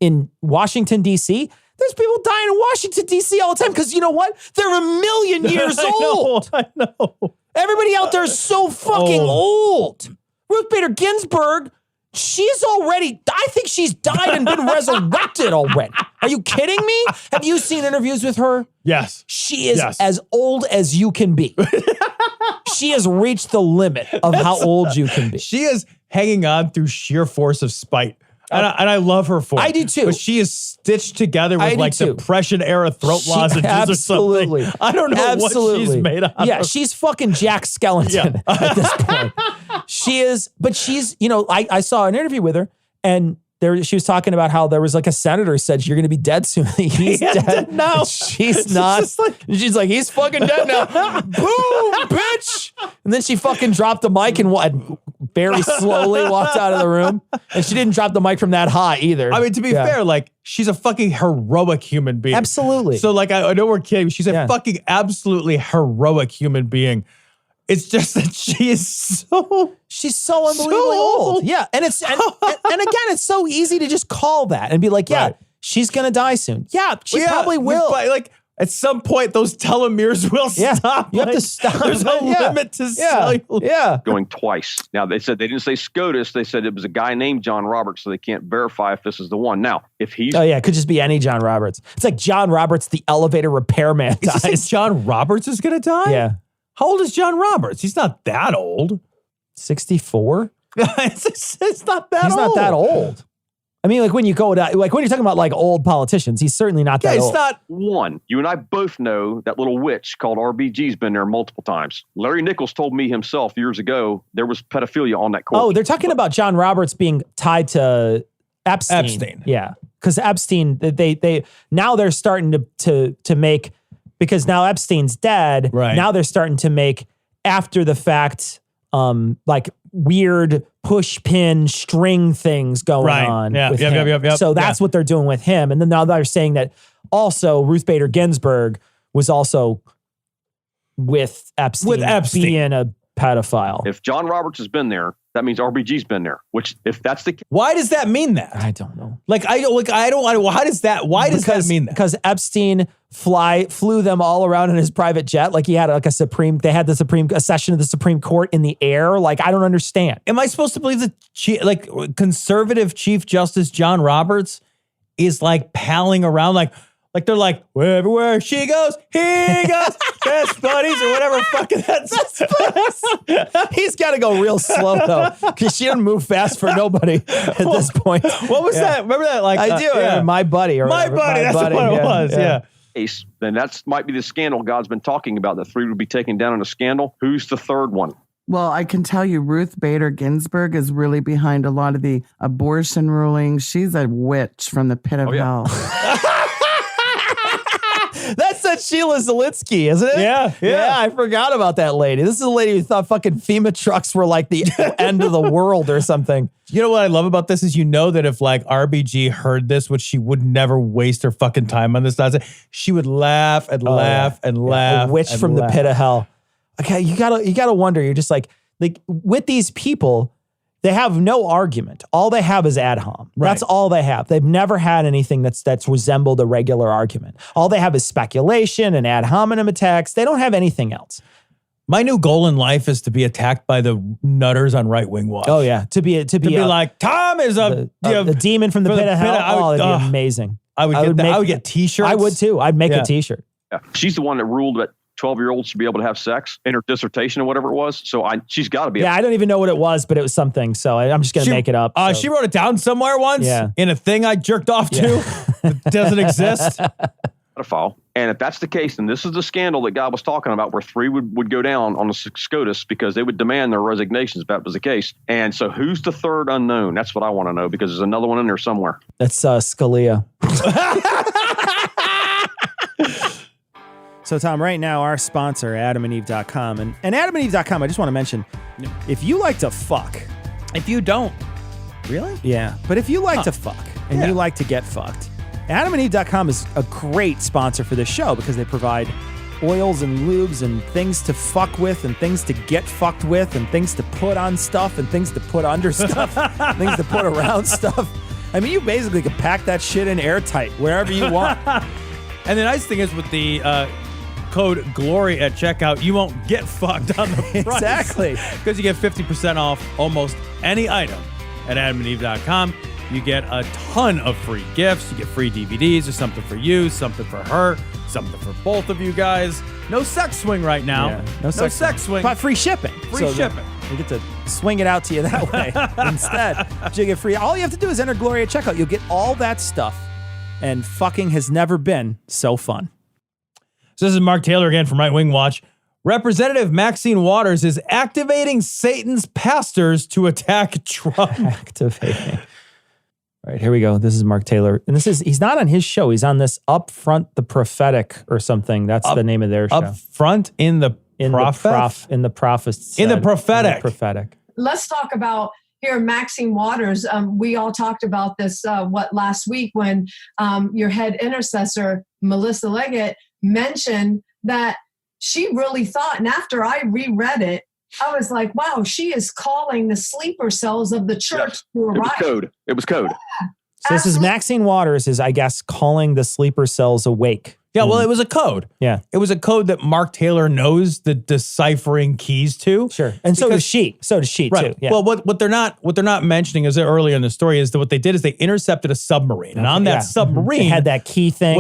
Speaker 4: in Washington, D.C. There's people dying in Washington, D.C. all the time because you know what? They're 1 million years old.
Speaker 3: I know.
Speaker 4: Everybody out there is so fucking old. Ruth Bader Ginsburg, I think she's died and been resurrected already. Are you kidding me? Have you seen interviews with her?
Speaker 3: Yes.
Speaker 4: She is as old as you can be. She has reached the limit of how old you can be.
Speaker 3: She is hanging on through sheer force of spite. And I love her for it.
Speaker 4: I do too.
Speaker 3: But she is stitched together with like Depression era throat lozenges or something. I don't know what she's made out of.
Speaker 4: Yeah, she's fucking Jack Skellington at this point. She is, but she's, I saw an interview with her and she was talking about how there was like a senator said, you're going to be dead soon. He's dead now. She's not. She's like, he's fucking dead now. Boom, bitch. And then she fucking dropped the mic and very slowly walked out of the room. And she didn't drop the mic from that high either.
Speaker 3: I mean, to be fair, like, she's a fucking heroic human being.
Speaker 4: Absolutely.
Speaker 3: So like, I know we're kidding. She's a fucking absolutely heroic human being. It's just that
Speaker 4: she's so unbelievably old. Yeah. And again, it's so easy to just call that and be like, she's going to die soon. Yeah, she probably will.
Speaker 3: But like at some point, those telomeres will stop.
Speaker 4: You have to stop.
Speaker 3: There's a limit to cellular.
Speaker 4: Yeah.
Speaker 11: Going twice. Now, they said they didn't say SCOTUS. They said it was a guy named John Roberts, so they can't verify if this is the one. Now, if he's...
Speaker 4: Oh, yeah, it could just be any John Roberts. It's like John Roberts, the elevator repairman dies.
Speaker 3: Is John Roberts is going to die?
Speaker 4: Yeah.
Speaker 3: How old is John Roberts? He's not that old.
Speaker 4: 64?
Speaker 3: It's not that old.
Speaker 4: He's not that old. I mean, like when you're talking about like old politicians, he's certainly not that old.
Speaker 11: Yeah, it's not one. You and I both know that little witch called RBG's been there multiple times. Larry Nichols told me himself years ago there was pedophilia on that court.
Speaker 4: Oh, they're talking about John Roberts being tied to Epstein. Yeah, because Epstein, now they're starting to make, because now Epstein's dead.
Speaker 3: Right.
Speaker 4: Now they're starting to make after the fact, like weird push pin string things going on.
Speaker 3: Yeah.
Speaker 4: With him. So that's what they're doing with him. And then now they're saying that also Ruth Bader Ginsburg was also with Epstein being a pedophile.
Speaker 11: If John Roberts has been there, that means RBG's been there. Which, if that's the case,
Speaker 3: why does that mean that?
Speaker 4: I don't know.
Speaker 3: Why does that mean that?
Speaker 4: Because Epstein flew them all around in his private jet. Like he had a session of the Supreme Court in the air. Like, I don't understand.
Speaker 3: Am I supposed to believe that conservative Chief Justice John Roberts is like palling around like they're like, everywhere she goes, he goes, best buddies or whatever fucking that's.
Speaker 4: He's got to go real slow though, because she didn't move fast for nobody at this point.
Speaker 3: What was that? Remember that? Like
Speaker 4: I do. My buddy or
Speaker 3: my
Speaker 4: whatever.
Speaker 3: buddy. That's what it was. Yeah.
Speaker 11: Then that might be the scandal God's been talking about. The 3 would be taken down in a scandal. Who's the third one?
Speaker 12: Well, I can tell you Ruth Bader Ginsburg is really behind a lot of the abortion rulings. She's a witch from the pit of hell.
Speaker 4: That's that Sheila Zilinsky, isn't it?
Speaker 3: Yeah.
Speaker 4: I forgot about that lady. This is a lady who thought fucking FEMA trucks were like the end of the world or something.
Speaker 3: You know what I love about this is that if like RBG heard this, which she would never waste her fucking time on this nonsense, she would laugh and laugh and laugh.
Speaker 4: A witch from the pit of hell. Okay, you gotta wonder. You're just like with these people, they have no argument. All they have is ad hom.
Speaker 3: Right.
Speaker 4: That's all they have. They've never had anything that's resembled a regular argument. All they have is speculation and ad hominem attacks. They don't have anything else.
Speaker 3: My new goal in life is to be attacked by the nutters on Right Wing Watch.
Speaker 4: Oh yeah, to be
Speaker 3: like Tom is
Speaker 4: the demon from the pit of hell. That'd be amazing.
Speaker 3: I would get T-shirts.
Speaker 4: I would too. I'd make a T-shirt.
Speaker 11: Yeah. She's the one that ruled that 12-year-olds should be able to have sex in her dissertation or whatever it was. So she's got to be.
Speaker 4: Yeah, I don't even know what it was, but it was something. So I'm just going to make it up. So.
Speaker 3: She wrote it down somewhere once in a thing I jerked off to that doesn't exist.
Speaker 11: Pedophile. And if that's the case, then this is the scandal that God was talking about, where 3 would go down on the SCOTUS because they would demand their resignations if that was the case. And so who's the third unknown? That's what I want to know, because there's another one in there somewhere.
Speaker 4: That's Scalia. So, Tom, right now, our sponsor, AdamandEve.com. And AdamandEve.com, I just want to mention, if you like to fuck.
Speaker 3: If you don't. Really?
Speaker 4: Yeah. But if you like to fuck and you like to get fucked, AdamandEve.com is a great sponsor for this show because they provide oils and lubes and things to fuck with and things to get fucked with and things to put on stuff and things to put under stuff, things to put around stuff. I mean, you basically can pack that shit in airtight wherever you want.
Speaker 3: And the nice thing is with the code GLORY at checkout, you won't get fucked on the price.
Speaker 4: Exactly.
Speaker 3: Because you get 50% off almost any item at AdamandEve.com. You get a ton of free gifts. You get free DVDs. There's something for you, something for her, something for both of you guys. No sex swing right now.
Speaker 4: Yeah,
Speaker 3: no sex swing.
Speaker 4: But free shipping.
Speaker 3: Free shipping.
Speaker 4: We get to swing it out to you that way instead. You get free. All you have to do is enter Glory at checkout. You'll get all that stuff. And fucking has never been so fun.
Speaker 3: So this is Mark Taylor again from Right Wing Watch. Representative Maxine Waters is activating Satan's pastors to attack Trump.
Speaker 4: Activating. All right, here we go. This is Mark Taylor. And he's not on his show. He's on this Up Front the Prophetic or something. That's the name of their show.
Speaker 3: Up Front in the Prophet?
Speaker 4: In the Prophets.
Speaker 3: In the Prophetic.
Speaker 4: In the Prophetic.
Speaker 13: Let's talk about here, Maxine Waters. We all talked about this, last week when your head intercessor, Melissa Leggett, mentioned that she really thought, and after I reread it, I was like, wow, she is calling the sleeper cells of the church to arrive.
Speaker 11: It was code.
Speaker 13: Yeah,
Speaker 4: so this is Maxine Waters is, I guess, calling the sleeper cells awake.
Speaker 3: Yeah, well, it was a code.
Speaker 4: Yeah.
Speaker 3: It was a code that Mark Taylor knows the deciphering keys to.
Speaker 4: Sure. And so does she. So does she,
Speaker 3: right.
Speaker 4: too. Yeah.
Speaker 3: Well, what they're not mentioning is that earlier in the story is that what they did is they intercepted a submarine. And on that submarine
Speaker 4: they had that key thing.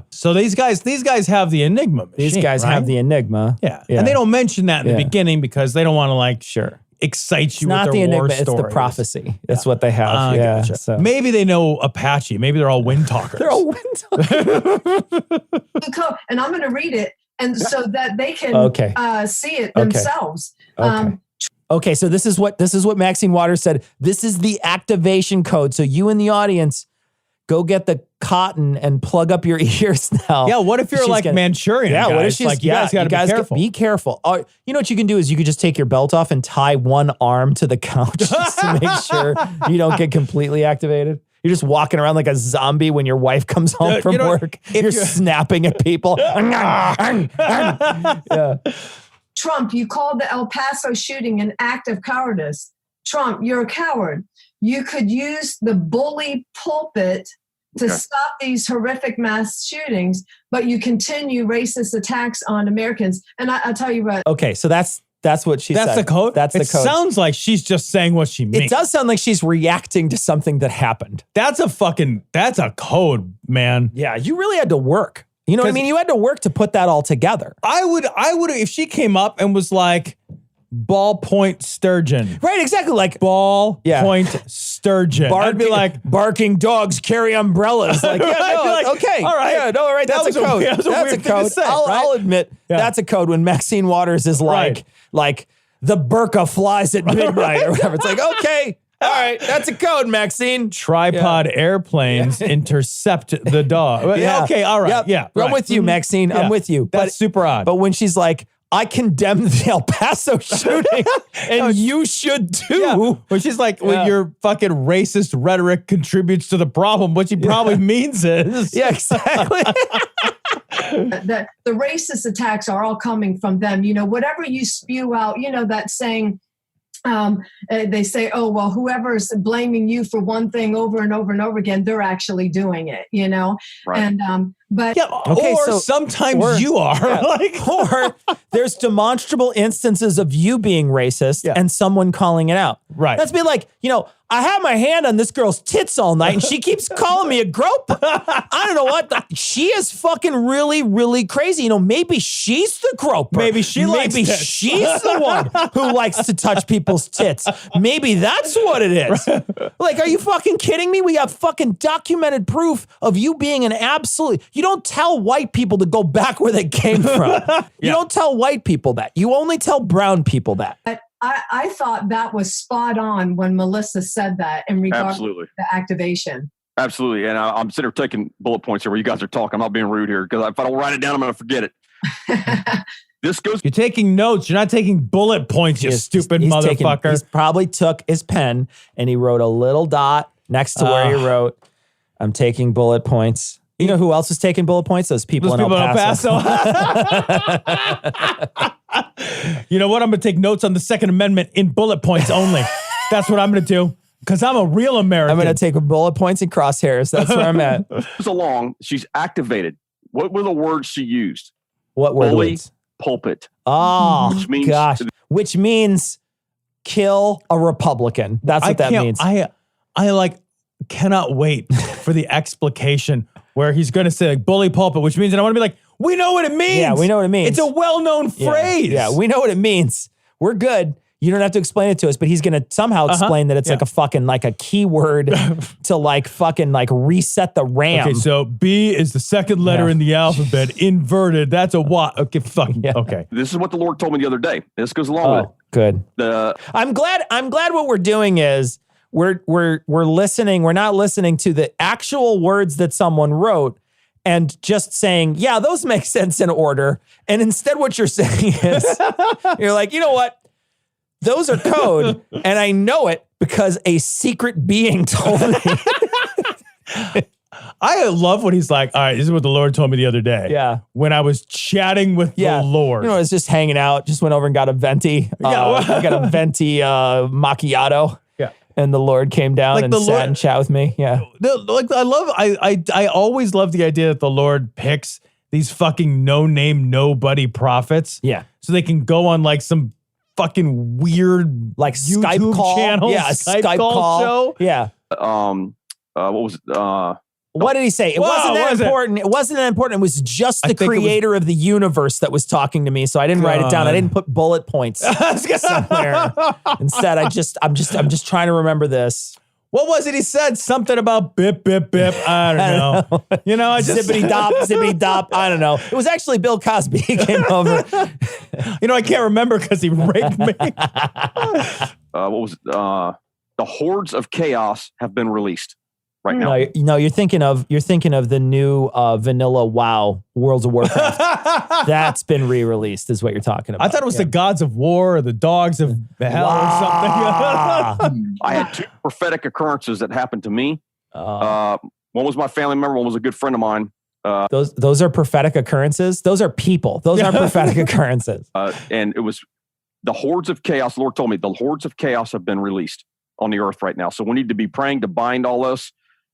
Speaker 3: So these guys have the Enigma machine.
Speaker 4: These guys have the Enigma.
Speaker 3: Yeah. And they don't mention that in the beginning because they don't want to excite you with their war stories.
Speaker 4: It's the prophecy. That's what they have.
Speaker 3: Gotcha.
Speaker 4: So.
Speaker 3: Maybe they know Apache. Maybe they're all wind talkers.
Speaker 4: They're all wind talkers.
Speaker 13: And I'm going to read it, and so that they can see it themselves.
Speaker 4: Okay, so this is what Maxine Waters said. This is the activation code. So you in the audience, go get the cotton and plug up your ears now.
Speaker 3: Yeah, what if you're like Manchurian?
Speaker 4: Yeah,
Speaker 3: guys?
Speaker 4: what if she's
Speaker 3: like, you guys got to be careful.
Speaker 4: Be careful. You know what you can do is you could just take your belt off and tie one arm to the couch just to make sure you don't get completely activated. You're just walking around like a zombie when your wife comes home from work. You're snapping at people. Yeah.
Speaker 13: Trump, you called the El Paso shooting an act of cowardice. Trump, you're a coward. You could use the bully pulpit to stop these horrific mass shootings, but you continue racist attacks on Americans. And I'll tell you what.
Speaker 4: Okay, so that's what she said.
Speaker 3: That's the code?
Speaker 4: That's the code.
Speaker 3: It sounds like she's just saying what she means.
Speaker 4: It does sound like she's reacting to something that happened.
Speaker 3: That's a code, man.
Speaker 4: Yeah, you really had to work. You know what I mean? You had to work to put that all together.
Speaker 3: I would, if she came up and was like, ballpoint sturgeon.
Speaker 4: Right, exactly. Like
Speaker 3: point sturgeon.
Speaker 4: I'd be like, barking dogs carry umbrellas. Like, okay. All right. Yeah, no, right. That's a code. That's a code. I'll admit that's a code when Maxine Waters is like the burqa flies at midnight or whatever. It's like, okay. All right, that's a code, Maxine.
Speaker 3: Tripod airplanes intercept the dog.
Speaker 4: Yeah.
Speaker 3: Okay, all right.
Speaker 4: Yep.
Speaker 3: Yeah,
Speaker 4: I'm with you, Maxine. I'm with you.
Speaker 3: That's super odd.
Speaker 4: But when she's like, I condemn the El Paso shooting, and you should too.
Speaker 3: Yeah. When she's like, when your fucking racist rhetoric contributes to the problem, what she probably means is.
Speaker 4: Yeah, exactly.
Speaker 13: The racist attacks are all coming from them. You know, whatever you spew out, you know, that saying, they say, oh, well, whoever's blaming you for one thing over and over and over again, they're actually doing it, you know?
Speaker 11: Right.
Speaker 13: And But
Speaker 3: or sometimes you are.
Speaker 4: Or there's demonstrable instances of you being racist and someone calling it out.
Speaker 3: Right.
Speaker 4: That's be like, I have my hand on this girl's tits all night and she keeps calling me a groper. I don't know what. She is fucking really, really crazy. Maybe she's the groper.
Speaker 3: Maybe she's
Speaker 4: the one who likes to touch people's tits. Maybe that's what it is. Like, are you fucking kidding me? We have fucking documented proof of you being an absolute. You don't tell white people to go back where they came from. You don't tell white people that. You only tell brown people that.
Speaker 13: I thought that was spot on when Melissa said that in regards to the activation.
Speaker 11: Absolutely. And I'm sitting here taking bullet points here where you guys are talking. I'm not being rude here because if I don't write it down, I'm going to forget it.
Speaker 3: You're taking notes. You're not taking bullet points, you stupid motherfucker.
Speaker 4: He probably took his pen and he wrote a little dot next to where he wrote, I'm taking bullet points. You know who else was taking bullet points? Those people in El Paso.
Speaker 3: You know what? I'm going to take notes on the Second Amendment in bullet points only. That's what I'm going to do because I'm a real American.
Speaker 4: I'm going to take bullet points and crosshairs. That's where I'm at.
Speaker 11: She's activated. What were the words she used?
Speaker 4: What were
Speaker 11: Bully,
Speaker 4: words?
Speaker 11: pulpit.
Speaker 4: Oh, which means kill a Republican. That's what that means.
Speaker 3: I cannot wait for the explication where he's going to say like bully pulpit, which means, and I want to be like, we know what it means.
Speaker 4: Yeah, we know what it means.
Speaker 3: It's a well-known phrase.
Speaker 4: Yeah, we know what it means. We're good. You don't have to explain it to us, but he's going to somehow explain that it's like a fucking, like a keyword to like fucking like reset the RAM.
Speaker 3: Okay, so B is the second letter in the alphabet, inverted. That's a what? Okay, fucking, okay.
Speaker 11: This is what the Lord told me the other day. This goes along with it.
Speaker 4: Good. I'm glad what we're doing is we're listening. We're not listening to the actual words that someone wrote and just saying, yeah, those make sense in order. And instead what you're saying is, you're like, you know what? Those are code, and I know it because a secret being told me.
Speaker 3: I love when he's like, all right, this is what the Lord told me the other day.
Speaker 4: Yeah.
Speaker 3: When I was chatting with the Lord.
Speaker 4: I was just hanging out, just went over and got a venti. I got a venti macchiato.
Speaker 3: Yeah.
Speaker 4: And the Lord came down and sat and chat with me. Yeah.
Speaker 3: I always love the idea that the Lord picks these fucking no-name, nobody prophets.
Speaker 4: Yeah.
Speaker 3: So they can go on like some fucking weird
Speaker 4: like
Speaker 3: YouTube
Speaker 4: Skype call.
Speaker 3: channel.
Speaker 4: Yeah, a Skype call show. Yeah.
Speaker 11: What was it?
Speaker 4: What did he say? It wasn't that important. It wasn't that important. It was just the creator of the universe that was talking to me. So I didn't write it down. I didn't put bullet points somewhere. Instead, I'm just trying to remember this.
Speaker 3: What was it he said? Something about bip, bip, bip. I don't know. You know, I just...
Speaker 4: zippity dop. I don't know. It was actually Bill Cosby. He came over.
Speaker 3: You know, I can't remember because he raped me.
Speaker 11: What was it? The hordes of chaos have been released right now.
Speaker 4: No, you're thinking of the new vanilla WoW World of Warcraft. That's been re-released is what you're talking about.
Speaker 3: I thought it was the gods of war or the dogs of hell or something.
Speaker 11: I had two prophetic occurrences that happened to me. One was my family member. One was a good friend of mine.
Speaker 4: Those are prophetic occurrences. Those are people. Those aren't prophetic occurrences.
Speaker 11: And it was the hordes of chaos. The Lord told me the hordes of chaos have been released on the earth right now. So we need to be praying to bind all this.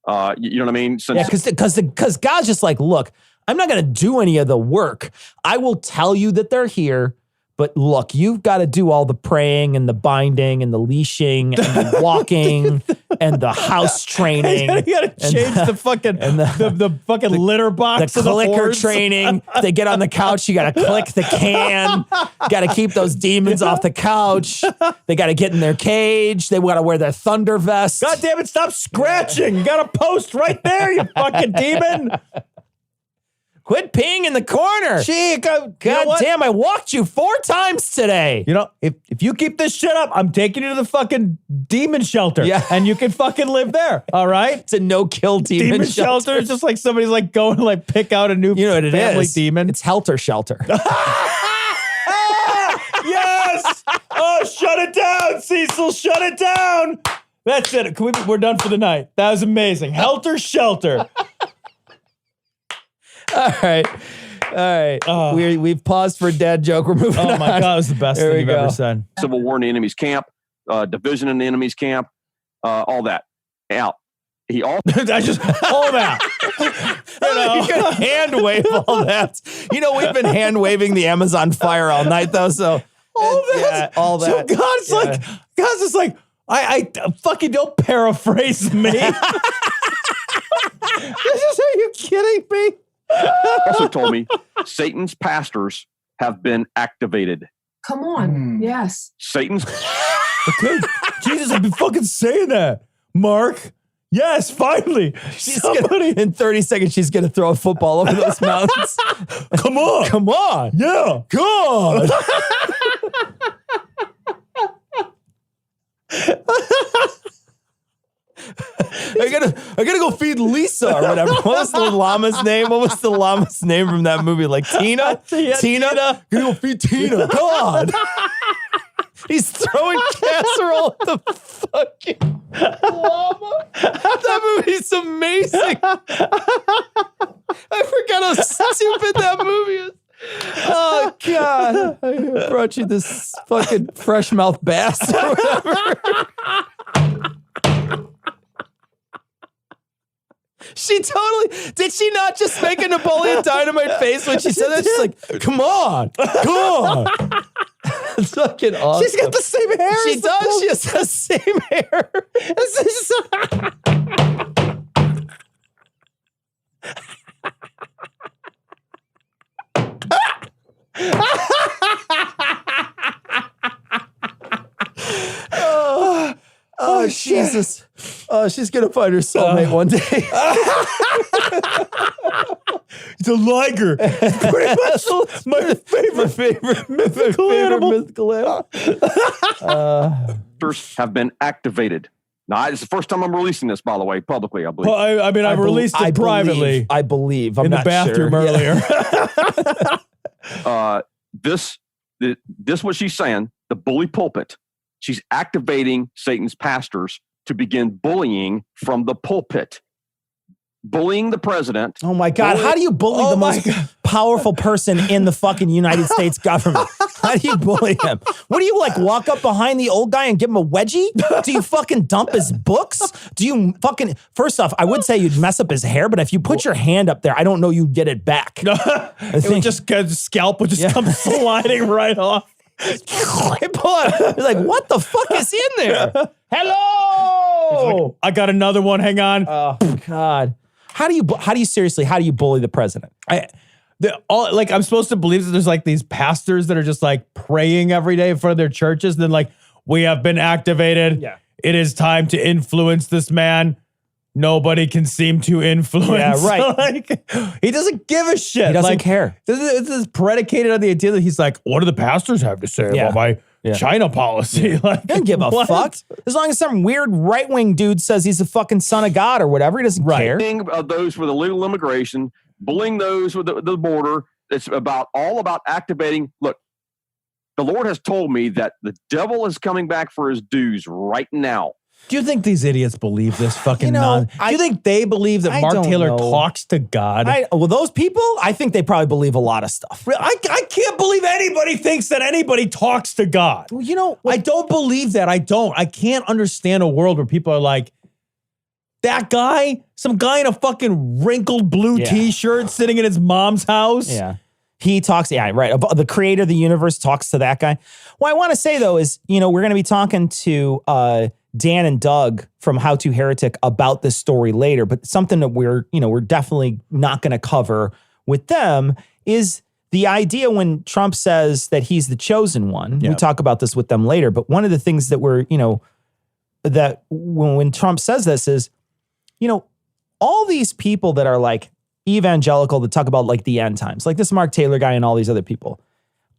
Speaker 11: You know what I mean?
Speaker 4: Because God's just like, look, I'm not going to do any of the work. I will tell you that they're here. But look, you've got to do all the praying and the binding and the leashing and the walking and the house training.
Speaker 3: You got to change the fucking the fucking litter box.
Speaker 4: The clicker training. They get on the couch. You got to click the can. Got to keep those demons off the couch. They got to get in their cage. They got to wear their thunder vest.
Speaker 3: God damn it! Stop scratching. You got a post right there. You fucking demon.
Speaker 4: Quit peeing in the corner.
Speaker 3: Gee,
Speaker 4: God damn, I walked you 4 times today.
Speaker 3: You know, if you keep this shit up, I'm taking you to the fucking demon shelter.
Speaker 4: Yeah.
Speaker 3: And you can fucking live there. All right?
Speaker 4: It's a no-kill demon shelter.
Speaker 3: It's just like somebody's like going to like pick out a new family demon.
Speaker 4: It's Helter Shelter.
Speaker 3: Yes! Oh, shut it down, Cecil. Shut it down. That's it. We're done for the night. That was amazing. Helter Shelter.
Speaker 4: All right. We've paused for a dad joke. We're moving on.
Speaker 3: Oh my God, it was the best thing you've ever said.
Speaker 11: Civil war in the enemy's camp, division in the enemy's camp, all that. Out.
Speaker 3: I just pull him out.
Speaker 4: You can hand wave all that. You know, we've been hand waving the Amazon fire all night, though. So
Speaker 3: all that.
Speaker 4: So
Speaker 3: God's just like, I fucking don't paraphrase me. Are you kidding me?
Speaker 11: Also told me Satan's pastors have been activated.
Speaker 13: Come on. Yes.
Speaker 11: Satan's.
Speaker 3: Okay. Jesus, I've been fucking saying that. Mark. Yes, finally.
Speaker 4: In 30 seconds, she's going to throw a football over those mountains.
Speaker 3: Come on.
Speaker 4: Come on.
Speaker 3: Yeah.
Speaker 4: God. I gotta go feed Lisa or whatever. What was the llama's name? What was the llama's name from that movie? Like Tina? Tina? Gonna go feed Tina. God. He's throwing casserole at the fucking llama. That movie's amazing. I forgot how stupid that movie is. Oh, God. I brought you this fucking fresh mouth bass or whatever. She totally, did she not just make a Napoleon Dynamite face when she said that? She's like, come on. It's fucking awesome.
Speaker 3: She's got the same hair.
Speaker 4: She does. She has the same hair. Oh, Jesus. Oh, she's going to find her soulmate one day.
Speaker 3: It's a liger. It's pretty much my favorite mythical animal.
Speaker 11: Pastors have been activated. Now, it's the first time I'm releasing this, by the way, publicly, I believe.
Speaker 3: Well, I mean, I've released it privately.
Speaker 4: I believe. I'm
Speaker 3: in the
Speaker 4: not
Speaker 3: bathroom
Speaker 4: sure.
Speaker 3: earlier.
Speaker 11: This what she's saying, the bully pulpit. She's activating Satan's pastors to begin bullying from the pulpit. Bullying the president.
Speaker 4: Oh my God. How do you bully the most powerful person in the fucking United States government? How do you bully him? What do you like walk up behind the old guy and give him a wedgie? Do you fucking dump his books? Do you fucking, first off, I would say you'd mess up his hair, but if you put your hand up there, I don't know you'd get it back.
Speaker 3: It would just, scalp would just come sliding right off.
Speaker 4: It's like, what the fuck is in there? Hello.
Speaker 3: Like, I got another one. Hang on.
Speaker 4: Oh God. How do you bully the president?
Speaker 3: I'm supposed to believe that there's like these pastors that are just like praying every day in front of their churches. Then like, we have been activated.
Speaker 4: Yeah.
Speaker 3: It is time to influence this man. Nobody can seem to influence.
Speaker 4: Yeah, right.
Speaker 3: Like, he doesn't give a shit.
Speaker 4: He doesn't
Speaker 3: like,
Speaker 4: care.
Speaker 3: This is predicated on the idea that he's like, what do the pastors have to say about my China policy? Like,
Speaker 4: he doesn't give a fuck. As long as some weird right-wing dude says he's a fucking son of God or whatever, he doesn't care.
Speaker 11: Bullying of those with illegal immigration, bullying those with the border. It's all about activating. Look, the Lord has told me that the devil is coming back for his dues right now.
Speaker 3: Do you think these idiots believe this fucking nonsense? Do you think they believe that Mark Taylor talks to God?
Speaker 4: Well, those people, I think they probably believe a lot of stuff.
Speaker 3: I can't believe anybody thinks that anybody talks to God.
Speaker 4: Well, you know,
Speaker 3: I don't believe that. I can't understand a world where people are like, that guy, some guy in a fucking wrinkled blue t-shirt sitting in his mom's house.
Speaker 4: Yeah. He talks, right. The creator of the universe talks to that guy. What I want to say, though, is, we're going to be talking to Dan and Doug from How To Heretic about this story later, but something that we're definitely not going to cover with them is the idea when Trump says that he's the chosen one. Yeah. We talk about this with them later, but one of the things that that when Trump says this is, all these people that are like evangelical that talk about like the end times, like this Mark Taylor guy and all these other people.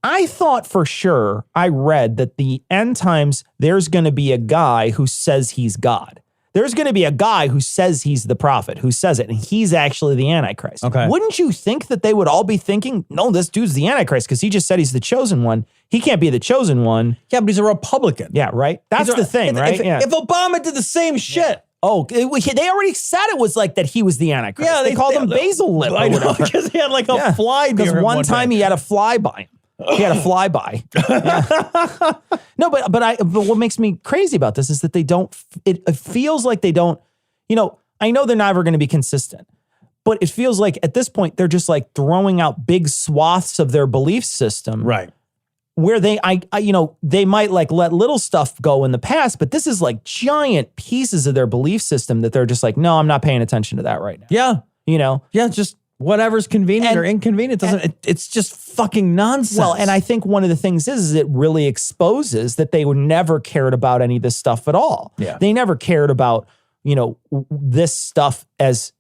Speaker 4: I thought for sure, I read that the end times, there's going to be a guy who says he's God. There's going to be a guy who says he's the prophet, who says it, and he's actually the Antichrist.
Speaker 3: Okay.
Speaker 4: Wouldn't you think that they would all be thinking, no, this dude's the Antichrist because he just said he's the chosen one. He can't be the chosen one.
Speaker 3: Yeah, but he's a Republican.
Speaker 4: Yeah, right? That's the thing, right?
Speaker 3: If Obama did the same shit.
Speaker 4: Oh, they already said it was like that he was the Antichrist. Yeah, they called him Basil Lip.
Speaker 3: I know, because he had like a fly.
Speaker 4: Because one time he had a fly by him. He had a flyby. Yeah. No, but what makes me crazy about this is that they don't. It feels like they don't. I know they're never going to be consistent, But it feels like at this point, they're just like throwing out big swaths of their belief system.
Speaker 3: Right.
Speaker 4: Where they might like let little stuff go in the past, but this is like giant pieces of their belief system that they're just like, no, I'm not paying attention to that right now.
Speaker 3: Yeah.
Speaker 4: Yeah,
Speaker 3: just whatever's convenient or inconvenient. It's just fucking nonsense.
Speaker 4: Well, and I think one of the things is it really exposes that they never cared about any of this stuff at all.
Speaker 3: Yeah.
Speaker 4: They never cared about, this stuff as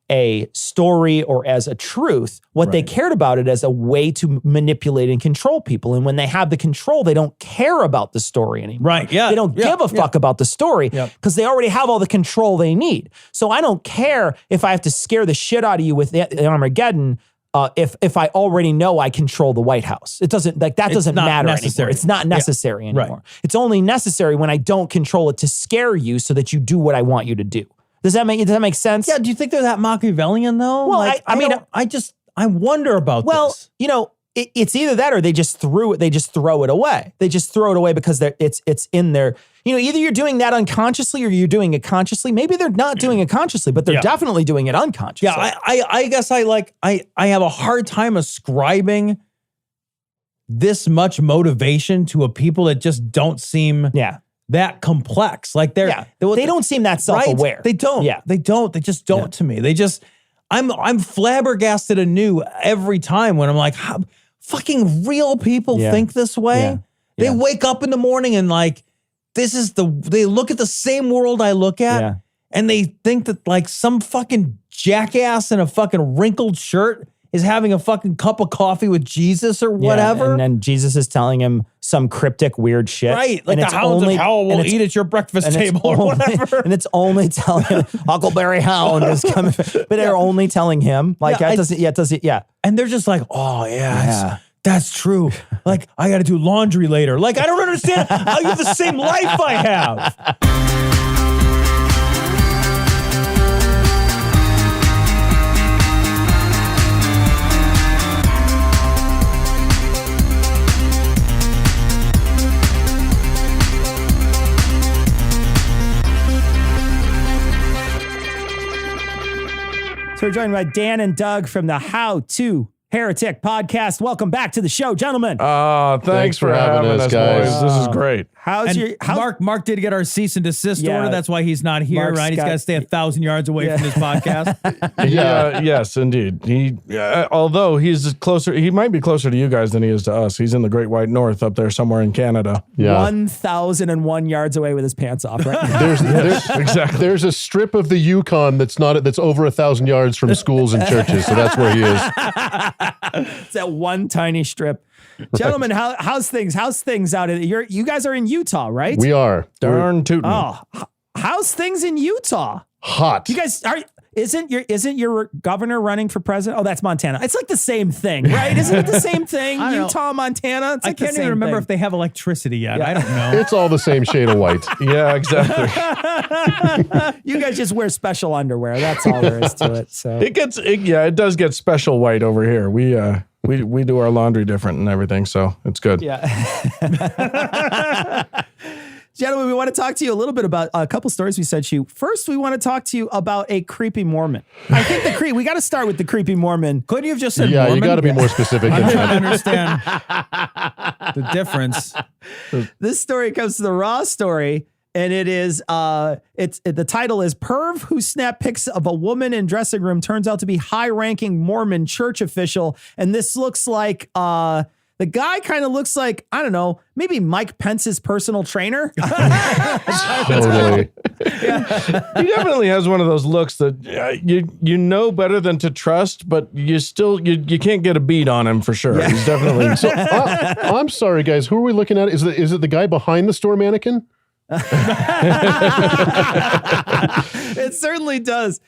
Speaker 4: a story or as a truth. What they cared about it as a way to manipulate and control people. And when they have the control, they don't care about the story anymore.
Speaker 3: Right. Yeah.
Speaker 4: They don't give a fuck about the story because they already have all the control they need. So I don't care if I have to scare the shit out of you with Armageddon. If I already know I control the White House, it doesn't doesn't matter anymore. It's not necessary anymore.
Speaker 3: Right.
Speaker 4: It's only necessary when I don't control it to scare you so that you do what I want you to do. Does that make sense?
Speaker 3: Yeah. Do you think they're that Machiavellian though?
Speaker 4: Well,
Speaker 3: I wonder about this.
Speaker 4: It's either that or they just throw it away. They just throw it away because it's in there. Either you're doing that unconsciously or you're doing it consciously. Maybe they're not doing it consciously, but they're definitely doing it unconsciously.
Speaker 3: Yeah, I guess I have a hard time ascribing this much motivation to a people that just don't seem that complex. Like they
Speaker 4: don't seem that self-aware.
Speaker 3: Right? They don't. Yeah. They don't. They just don't to me. They just I'm flabbergasted anew every time when I'm like, how fucking real people think this way.
Speaker 4: Yeah.
Speaker 3: They wake up in the morning and like they look at the same world I look at and they think that like some fucking jackass in a fucking wrinkled shirt is having a fucking cup of coffee with Jesus or whatever.
Speaker 4: And then Jesus is telling him some cryptic weird shit.
Speaker 3: Right. Like the hounds of hell will eat at your breakfast table or whatever.
Speaker 4: And it's only telling him Huckleberry Hound is coming. But they're only telling him. Like,
Speaker 3: And they're just like, oh, yeah. That's true. Like, I got to do laundry later. Like, I don't understand how you have the same life I have.
Speaker 4: So we're joined by Dan and Doug from the How To Heretic podcast. Welcome back to the show, gentlemen.
Speaker 14: Thanks for having us, guys. This is great.
Speaker 3: Mark did get our cease and desist order. That's why he's not here,
Speaker 4: Mark's
Speaker 3: right? He's got to stay 1,000 yards away from this podcast.
Speaker 14: Yes, indeed. Although he's closer, he might be closer to you guys than he is to us. He's in the Great White North up there somewhere in Canada.
Speaker 4: 1,001 yards away with his pants off, right?
Speaker 14: There's a strip of the Yukon that's over 1,000 yards from schools and churches, so that's where he is.
Speaker 4: It's that one tiny strip. Gentlemen, how's things out in you guys are in Utah, right?
Speaker 14: We are.
Speaker 3: Darn tootin'.
Speaker 4: Oh, how's things in Utah?
Speaker 14: Hot.
Speaker 4: You guys isn't your governor running for president? Oh, that's Montana. It's like the same thing, right? Isn't it the same thing? Utah, Montana. It's like
Speaker 3: I can't even remember if they have electricity yet. Yeah. I don't know.
Speaker 14: It's all the same shade of white. Yeah, exactly.
Speaker 4: You guys just wear special underwear. That's all there is to it. So
Speaker 14: it does get special white over here. We do our laundry different and everything, so it's good.
Speaker 4: Yeah. Gentlemen, we want to talk to you a little bit about a couple stories we sent you. First, we want to talk to you about a creepy Mormon. I think we got to start with the creepy Mormon.
Speaker 3: Couldn't you have just said Mormon?
Speaker 14: You got to be more specific.
Speaker 3: I'm trying to understand the difference.
Speaker 4: This story comes to the Raw story, and it is the title is "Perv Who Snapped Pics of a Woman in Dressing Room Turns Out to Be High-Ranking Mormon Church Official," and this looks like the guy kind of looks like, I don't know, maybe Mike Pence's personal trainer.
Speaker 14: Totally. He definitely has one of those looks that you know better than to trust, but you can't get a beat on him for sure. Yeah. He's definitely. So, I'm sorry, guys. Who are we looking at? Is it the guy behind the store mannequin?
Speaker 4: It certainly does.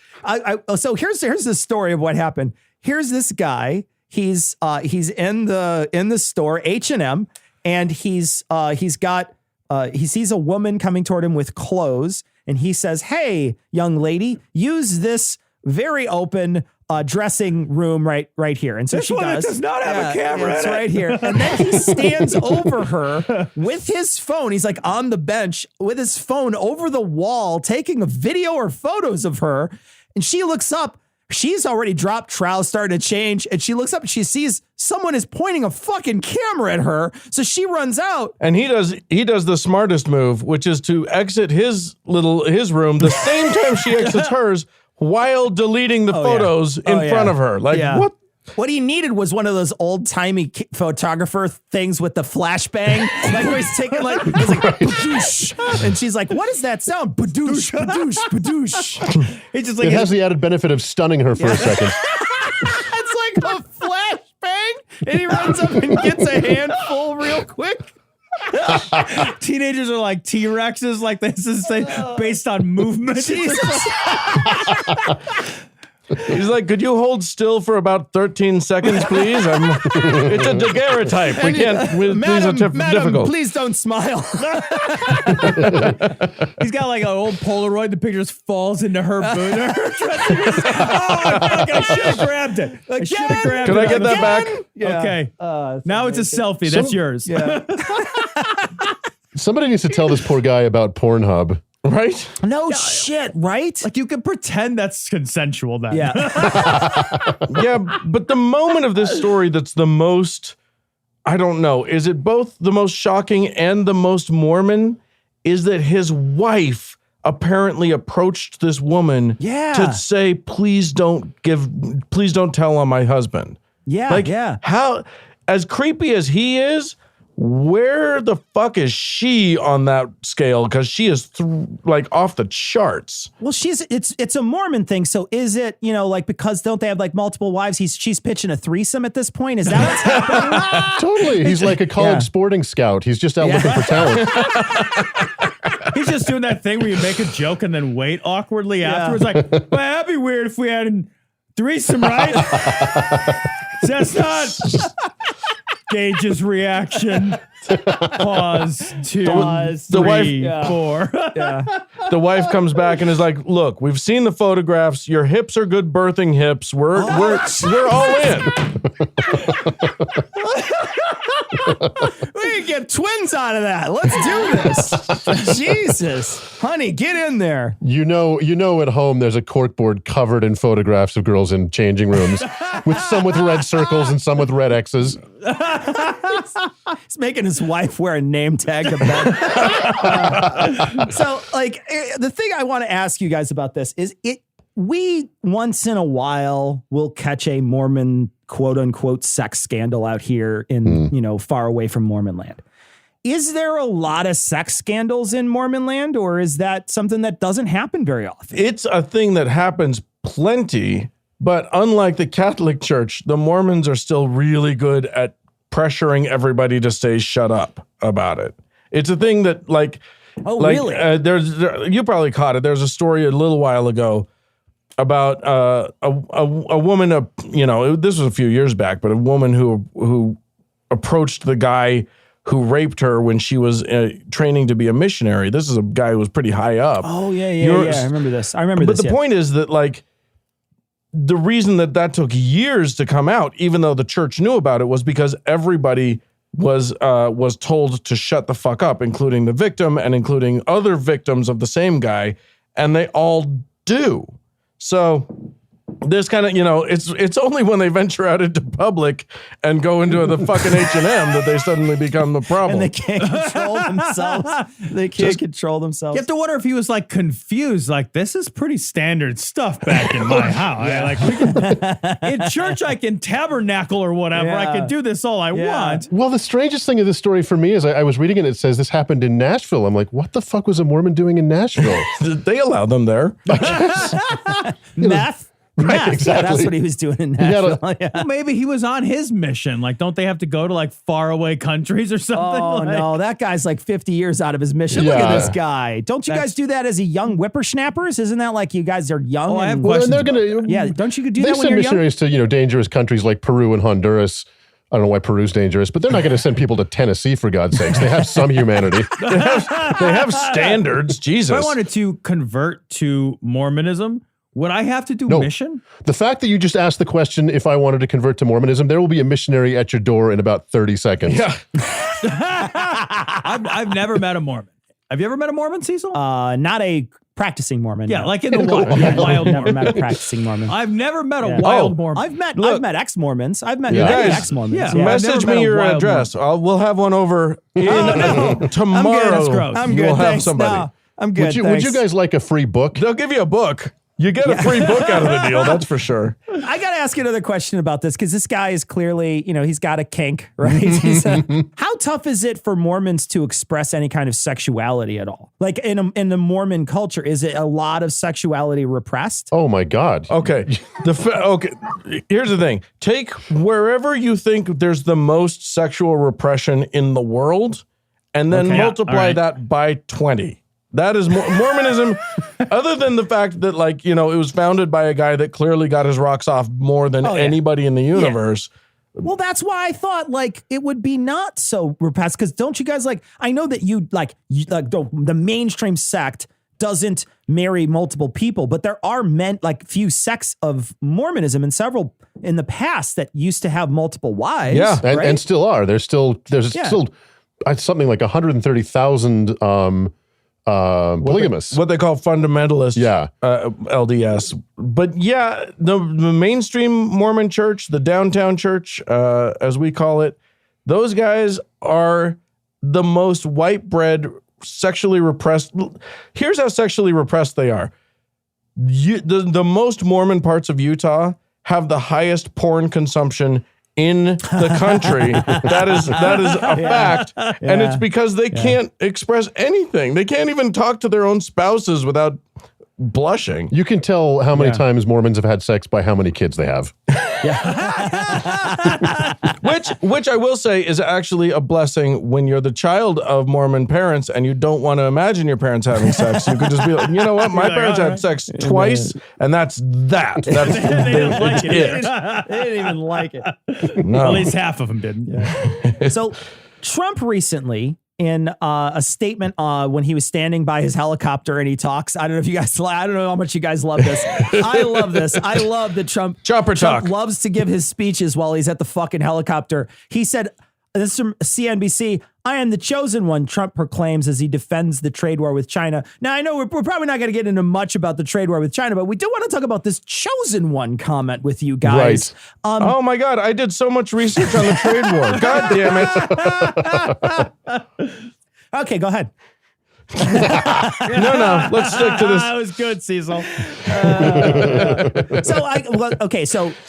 Speaker 4: So here's the story of what happened. Here's this guy. He's in the store H&M, and he sees a woman coming toward him with clothes, and he says, "Hey, young lady, use this very open dressing room right here." And so
Speaker 3: this
Speaker 4: she
Speaker 3: does not have a camera.
Speaker 4: It's right here. And then he stands over her with his phone. He's like on the bench with his phone over the wall, taking a video or photos of her. And she looks up. She's already dropped trowels, starting to change. And she looks up and she sees someone is pointing a fucking camera at her. So she runs out.
Speaker 14: And he does the smartest move, which is to exit his room the same time she exits hers while deleting the photos in front of her. Like, what?
Speaker 4: What he needed was one of those old-timey photographer things with the flashbang. Like where he's taking like, it's like badoosh. And she's like, what is that sound? Badoosh, badoosh, badoosh. It's just like
Speaker 15: it has the added benefit of stunning her for a second.
Speaker 4: It's like a flashbang. And he runs up and gets a handful real quick.
Speaker 3: Teenagers are like T-Rexes, like this is based on movement.
Speaker 14: He's like, could you hold still for about 13 seconds, please? It's a daguerreotype. We can't.
Speaker 4: Madam,
Speaker 14: these are difficult.
Speaker 4: Please don't smile.
Speaker 3: He's got like an old Polaroid. The picture just falls into her boot. I should have grabbed it. I should have grabbed it.
Speaker 14: Can I get that back?
Speaker 3: Yeah. Okay. Now it's a selfie. That's yours.
Speaker 4: Yeah.
Speaker 15: Somebody needs to tell this poor guy about Pornhub.
Speaker 14: Right?
Speaker 4: No shit, right?
Speaker 3: Like you can pretend that's consensual then.
Speaker 4: Yeah.
Speaker 14: Yeah, but the moment of this story that's the most, I don't know, is it both the most shocking and the most Mormon? Is that his wife apparently approached this woman to say, please don't tell on my husband.
Speaker 4: Yeah.
Speaker 14: Like,
Speaker 4: yeah.
Speaker 14: how, as creepy as he is, where the fuck is she on that scale? Because she is like off the charts.
Speaker 4: Well, it's a Mormon thing. So is it, like, because don't they have like multiple wives? She's pitching a threesome at this point. Is that what's happening?
Speaker 15: Totally. He's like a college sporting scout. He's just out looking for talent.
Speaker 3: He's just doing that thing where you make a joke and then wait awkwardly afterwards. Like, well, that'd be weird if we had a threesome, right? That's not Gage's reaction. Pause. Two.
Speaker 14: The
Speaker 3: three,
Speaker 14: wife,
Speaker 3: 4.
Speaker 14: The wife comes back and is like, "Look, we've seen the photographs. Your hips are good birthing hips. We're all in."
Speaker 4: We can get twins out of that. Let's do this. Jesus, honey, get in there.
Speaker 15: You know, at home there's a corkboard covered in photographs of girls in changing rooms, with some with red circles and some with red X's.
Speaker 4: He's making his wife wear a name tag to bed. So, like, the thing I want to ask you guys about this is we once in a while will catch a Mormon quote unquote sex scandal out here in, far away from Mormon land. Is there a lot of sex scandals in Mormon land, or is that something that doesn't happen very often?
Speaker 14: It's a thing that happens plenty, but unlike the Catholic Church, the Mormons are still really good at pressuring everybody to stay shut up about it. It's a thing that
Speaker 4: really?
Speaker 14: You probably caught it. There's a story a little while ago about a woman, this was a few years back, but a woman who approached the guy who raped her when she was training to be a missionary. This is a guy who was pretty high up.
Speaker 4: Oh, yeah. I remember this.
Speaker 14: But the point is that, like, the reason that took years to come out, even though the church knew about it, was because everybody was told to shut the fuck up, including the victim and including other victims of the same guy, and they all do. So there's kind of, it's only when they venture out into public and go into the fucking H&M that they suddenly become the problem.
Speaker 4: And they can't control themselves.
Speaker 3: You have to wonder if he was like confused. Like, this is pretty standard stuff back in my house. In church, I can tabernacle or whatever. I can do this all I want.
Speaker 15: Well, the strangest thing of this story for me is I was reading it. It says this happened in Nashville. I'm like, what the fuck was a Mormon doing in Nashville?
Speaker 14: They allowed them there. I guess.
Speaker 4: Meth.
Speaker 15: Right, exactly.
Speaker 4: That's what he was doing in Nashville.
Speaker 3: Well, maybe he was on his mission. Like, don't they have to go to like faraway countries or something?
Speaker 4: Oh, no, that guy's like 50 years out of his mission. Look at this guy. Don't you guys do that as a young whippersnappers? Isn't that like you guys are young?
Speaker 3: Oh, I have questions.
Speaker 15: And they're gonna,
Speaker 4: don't you do that when
Speaker 15: they
Speaker 4: you're
Speaker 15: send
Speaker 4: young?
Speaker 15: missionaries to dangerous countries like Peru and Honduras. I don't know why Peru's dangerous, but they're not going to send people to Tennessee, for God's sakes. They have some humanity.
Speaker 14: They have standards. Jesus.
Speaker 3: If I wanted to convert to Mormonism, would I have to do mission?
Speaker 15: The fact that you just asked the question, if I wanted to convert to Mormonism, there will be a missionary at your door in about 30 seconds.
Speaker 14: Yeah.
Speaker 3: I've never met a Mormon. Have you ever met a Mormon, Cecil?
Speaker 4: Not a
Speaker 16: Practicing Mormon.
Speaker 17: Yeah,
Speaker 16: no.
Speaker 17: like in the wild. Yeah, wild
Speaker 16: Never
Speaker 17: Mormon.
Speaker 16: met a practicing Mormon.
Speaker 17: I've never met a wild Mormon.
Speaker 16: I've met ex-Mormons. I've met
Speaker 14: You
Speaker 16: many
Speaker 14: guys,
Speaker 16: ex-Mormons.
Speaker 14: message me your address. We'll have one over tomorrow.
Speaker 16: I'm good.
Speaker 14: You'll have
Speaker 16: Thanks.
Speaker 14: somebody.
Speaker 16: No, I'm good.
Speaker 15: Would you guys like a free book?
Speaker 14: They'll give you a book. You get a free book out of the deal, that's for sure.
Speaker 16: I got to ask you another question about this because this guy is clearly, he's got a kink, right? How tough is it for Mormons to express any kind of sexuality at all? Like in the Mormon culture, is it a lot of sexuality repressed?
Speaker 15: Oh my God.
Speaker 14: Okay. Okay. Here's the thing. Take wherever you think there's the most sexual repression in the world and then multiply that by 20. That is Mormonism, other than the fact that, it was founded by a guy that clearly got his rocks off more than anybody in the universe.
Speaker 16: Yeah. Well, that's why I thought, it would be not so repressed. Because don't you guys, I know that the mainstream sect doesn't marry multiple people, but there are few sects of Mormonism and several in the past that used to have multiple wives.
Speaker 15: Yeah,
Speaker 16: right?
Speaker 15: and still are. There's still something like 130,000 polygamists.
Speaker 14: What they call fundamentalist LDS. But the mainstream Mormon church, the downtown church, as we call it, those guys are the most white bread, sexually repressed. Here's how sexually repressed they are. The most Mormon parts of Utah have the highest porn consumption in the country. That is a fact. And it's because they can't express anything. They can't even talk to their own spouses without blushing.
Speaker 15: You can tell how many times Mormons have had sex by how many kids they have.
Speaker 14: Which I will say is actually a blessing when you're the child of Mormon parents and you don't want to imagine your parents having sex. You could just be like, you know what? My parents had sex twice, and that's that. That's
Speaker 17: they didn't like it. They didn't even like it.
Speaker 14: No.
Speaker 17: At least half of them didn't. Yeah.
Speaker 16: So Trump recently, in a statement when he was standing by his helicopter and he talks. I don't know if you guys, I don't know how much you guys love this. I love this. I love that Trump loves to give his speeches while he's at the fucking helicopter. He said, this is from CNBC, "I am the chosen one," Trump proclaims as he defends the trade war with China. Now, I know we're probably not going to get into much about the trade war with China, but we do want to talk about this chosen one comment with you guys.
Speaker 14: Right. Oh my God, I did so much research on the trade war. God damn it.
Speaker 16: Okay, go ahead.
Speaker 14: No, let's stick to this.
Speaker 17: That was good, Cecil.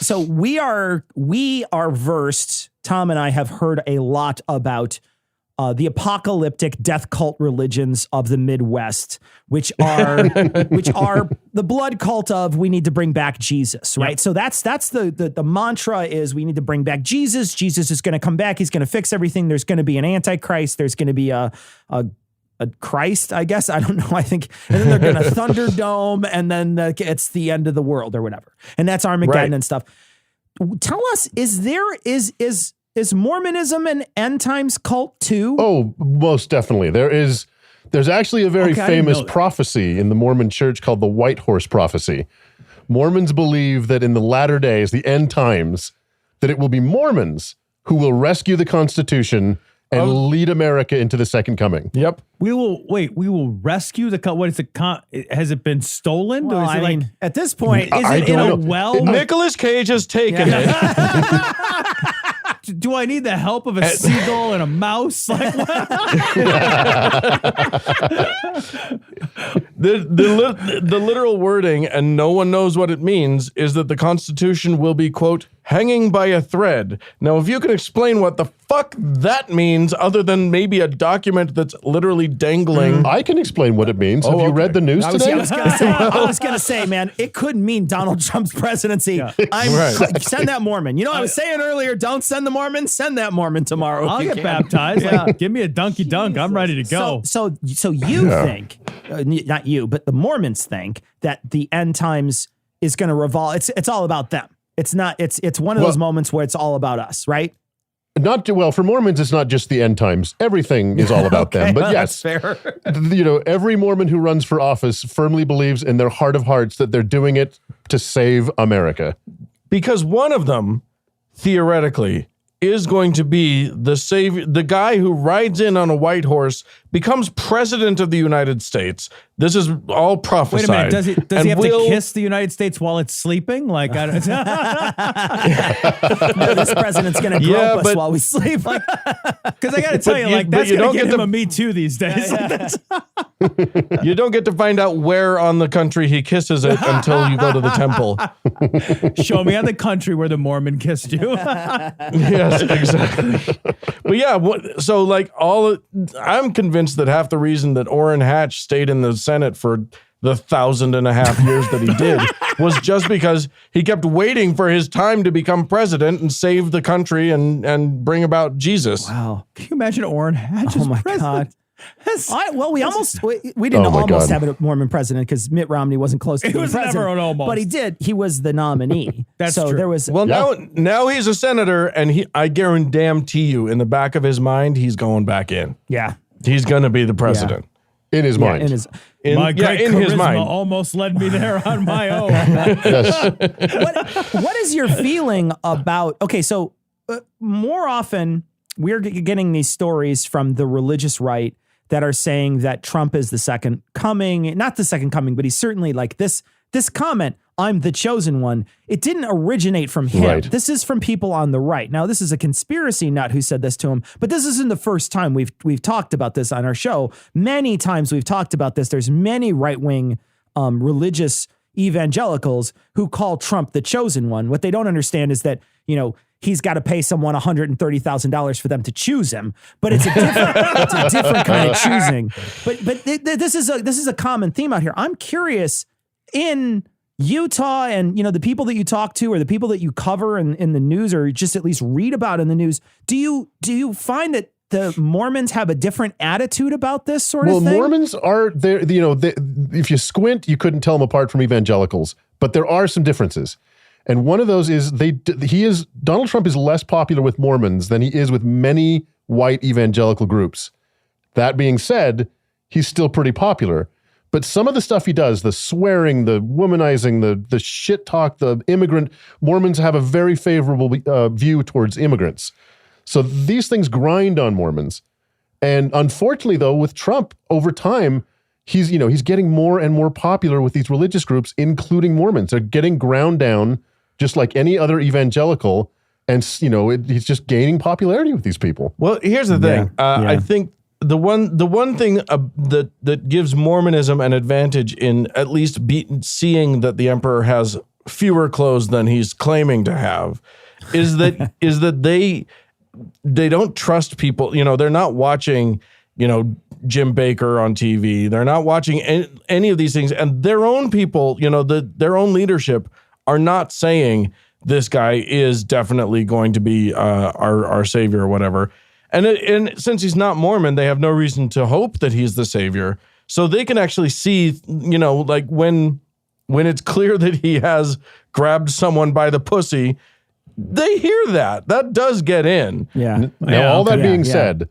Speaker 16: So we are versed. Tom and I have heard a lot about the apocalyptic death cult religions of the Midwest, which are the blood cult of we need to bring back Jesus, right? Yep. So that's the mantra is we need to bring back Jesus. Jesus is going to come back. He's going to fix everything. There's going to be an antichrist. There's going to be a Christ, I guess. I don't know. I think, and then they're going to Thunderdome, and then it's the end of the world or whatever. And that's Armageddon and stuff. Tell us, is Mormonism an end times cult too?
Speaker 15: Oh, most definitely. There's actually a very famous prophecy in the Mormon church called the White Horse Prophecy. Mormons believe that in the latter days, the end times, that it will be Mormons who will rescue the Constitution and lead America into the second coming.
Speaker 14: Yep.
Speaker 17: We will rescue the, what is it? Has it been stolen?
Speaker 16: Well,
Speaker 17: or is it
Speaker 16: at this point, is it in a well?
Speaker 14: Nicolas Cage has taken it.
Speaker 17: Do I need the help of a seagull and a mouse? Like what?
Speaker 14: The literal wording, and no one knows what it means, is that the Constitution will be, quote, hanging by a thread. Now, if you can explain what the fuck that means, other than maybe a document that's literally dangling.
Speaker 15: I can explain what it means. Have you read the news today?
Speaker 16: I was going to say, man, it could mean Donald Trump's presidency. Yeah. Send that Mormon. You know, I was saying earlier, don't send the Mormon, send that Mormon tomorrow.
Speaker 17: I'll get baptized. Yeah. Like, give me a donkey dunk. I'm ready to go.
Speaker 16: So you think, not you, but the Mormons think that the end times is going to revolve. It's all about them. It's not. It's one of those moments where it's all about us, right?
Speaker 15: For Mormons, it's not just the end times. Everything is all about them. But yes,
Speaker 16: that's fair.
Speaker 15: Every Mormon who runs for office firmly believes in their heart of hearts that they're doing it to save America.
Speaker 14: Because one of them, theoretically, is going to be the savior. The guy who rides in on a white horse becomes president of the United States. This is all prophesied.
Speaker 17: Wait a minute. Does he have to kiss the United States while it's sleeping? Like, I don't
Speaker 16: No, this president's going to grope us while we sleep.
Speaker 17: Because I got to tell you, like, that's going to get him a Me Too these days.
Speaker 14: You don't get to find out where on the country he kisses it until you go to the temple.
Speaker 17: Show me on the country where the Mormon kissed you.
Speaker 14: Yes, exactly. But yeah, so like I'm convinced that half the reason that Orrin Hatch stayed in the Senate for the 1,500 years that he did was just because he kept waiting for his time to become president and save the country and bring about Jesus.
Speaker 17: Wow. Can you imagine Orrin Hatch as president?
Speaker 16: God. We didn't almost have a Mormon president because Mitt Romney wasn't close to being president.
Speaker 17: Never an almost.
Speaker 16: But he did. He was the nominee.
Speaker 17: That's
Speaker 16: so
Speaker 17: true.
Speaker 16: There was
Speaker 14: now he's a senator, and I guarantee you, in the back of his mind, he's going back in.
Speaker 16: Yeah,
Speaker 14: he's going to be the president
Speaker 15: in his mind.
Speaker 16: In his
Speaker 17: my great charisma
Speaker 14: his mind.
Speaker 17: almost led me there on my own.
Speaker 16: What is your feeling about? Okay, so more often we're getting these stories from the religious right that are saying that Trump is the second coming, not the second coming, but he's certainly like this comment, I'm the chosen one. It didn't originate from him.
Speaker 15: Right.
Speaker 16: This is from people on the right. Now, this is a conspiracy nut who said this to him, but this isn't the first time we've talked about this on our show. Many times we've talked about this. There's many right-wing religious evangelicals who call Trump the chosen one. What they don't understand is that, he's got to pay someone $130,000 for them to choose him, but it's a different kind of choosing. But this is a common theme out here. I'm curious, in Utah and the people that you talk to or the people that you cover in the news or just at least read about in the news, do you find that the Mormons have a different attitude about this sort of thing?
Speaker 15: Well, Mormons are there. If you squint, you couldn't tell them apart from evangelicals, but there are some differences. And one of those is Donald Trump is less popular with Mormons than he is with many white evangelical groups. That being said, he's still pretty popular. But some of the stuff he does, the swearing, the womanizing, the shit talk, the immigrant, Mormons have a very favorable view towards immigrants. So these things grind on Mormons. And unfortunately, though, with Trump, over time, he's getting more and more popular with these religious groups, including Mormons. They're getting ground down just like any other evangelical, and he's just gaining popularity with these people.
Speaker 14: Well, here's the thing. I think the one thing that gives Mormonism an advantage in at least seeing that the emperor has fewer clothes than he's claiming to have is that they don't trust people. They're not watching Jim Baker on TV. They're not watching any of these things, and their own people, their own leadership are not saying this guy is definitely going to be our savior or whatever. And since he's not Mormon, they have no reason to hope that he's the savior. So they can actually see, like when it's clear that he has grabbed someone by the pussy, they hear that. That does get in.
Speaker 16: Yeah.
Speaker 15: Now, all that being said,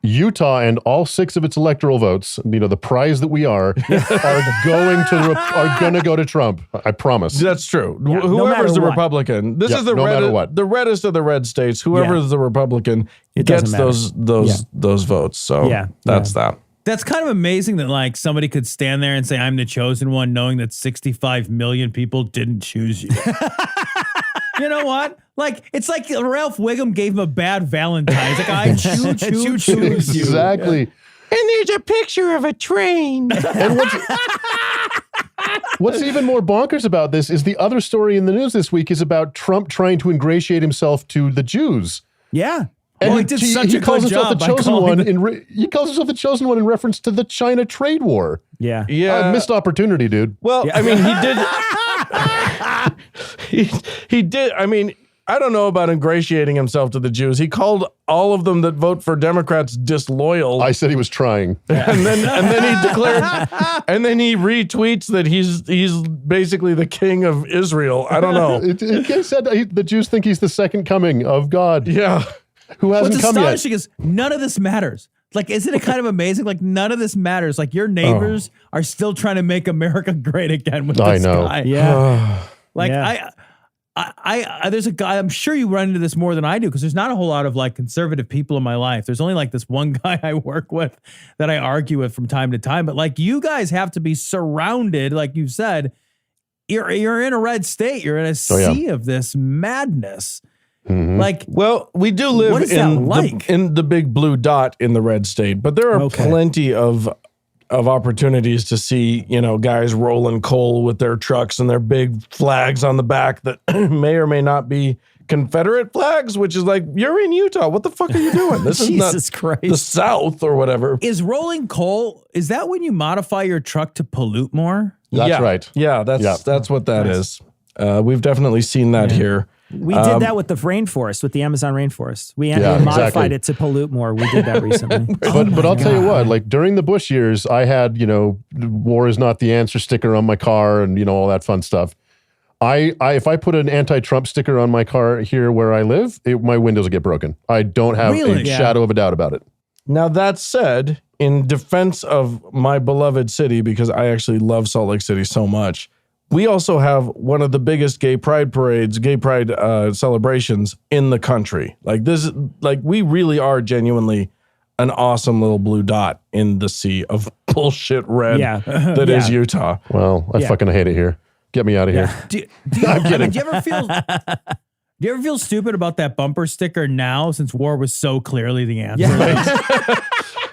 Speaker 15: Utah and all 6 of its electoral votes, the prize that we are going to go to Trump. I promise.
Speaker 14: That's true.
Speaker 16: Yeah,
Speaker 14: Whoever's the Republican, this is the the reddest of the red states. Whoever is the Republican gets those votes. So that's that.
Speaker 17: That's kind of amazing that like somebody could stand there and say, I'm the chosen one, knowing that 65 million people didn't choose you. You know what? Like, it's like Ralph Wiggum gave him a bad Valentine's. Like, I choose you.
Speaker 15: Exactly.
Speaker 14: And there's a picture of a train.
Speaker 15: And what's even more bonkers about this is the other story in the news this week is about Trump trying to ingratiate himself to the Jews.
Speaker 16: Yeah.
Speaker 15: And
Speaker 17: he did such a good job.
Speaker 15: He calls himself the chosen one in reference to the China trade war.
Speaker 16: Yeah.
Speaker 15: Missed opportunity, dude.
Speaker 14: Well, I mean, he did. He did. I mean, I don't know about ingratiating himself to the Jews. He called all of them that vote for Democrats disloyal.
Speaker 15: I said he was trying.
Speaker 14: And then he declared, and then he retweets that he's basically the king of Israel. I don't know.
Speaker 15: He said the Jews think he's the second coming of God.
Speaker 14: Yeah.
Speaker 15: Who hasn't come yet.
Speaker 17: What's astonishing is none of this matters. Like, isn't it kind of amazing? Like, none of this matters. Like, your neighbors are still trying to make America great again with this guy.
Speaker 16: Yeah.
Speaker 17: there's a guy, I'm sure you run into this more than I do, because there's not a whole lot of like conservative people in my life. There's only like this one guy I work with that I argue with from time to time. But like you guys have to be surrounded, like you said, you're in a red state. You're in a sea of this madness.
Speaker 14: Mm-hmm.
Speaker 17: Like,
Speaker 14: well, we do live in the big blue dot in the red state, but there are plenty of opportunities to see, guys rolling coal with their trucks and their big flags on the back that may or may not be Confederate flags, which is like, you're in Utah. What the fuck are you doing? This is not the South or whatever.
Speaker 17: Is rolling coal, is that when you modify your truck to pollute more?
Speaker 15: That's right.
Speaker 14: Yeah, that's what that is. We've definitely seen that here.
Speaker 16: We did that with the rainforest, with the Amazon rainforest. We modified it to pollute more. We did that recently.
Speaker 15: But I'll tell you what, like during the Bush years, I had, war is not the answer sticker on my car and, all that fun stuff. If I put an anti-Trump sticker on my car here where I live, my windows will get broken. I don't have a shadow of a doubt about it.
Speaker 14: Now, that said, in defense of my beloved city, because I actually love Salt Lake City so much, we also have one of the biggest gay pride parades, gay pride celebrations in the country. Like this, like we really are genuinely an awesome little blue dot in the sea of bullshit red that is Utah.
Speaker 15: Well, I fucking hate it here. Get me out of here.
Speaker 17: I'm kidding. Do you ever feel stupid about that bumper sticker now, since war was so clearly the answer?
Speaker 15: Yeah.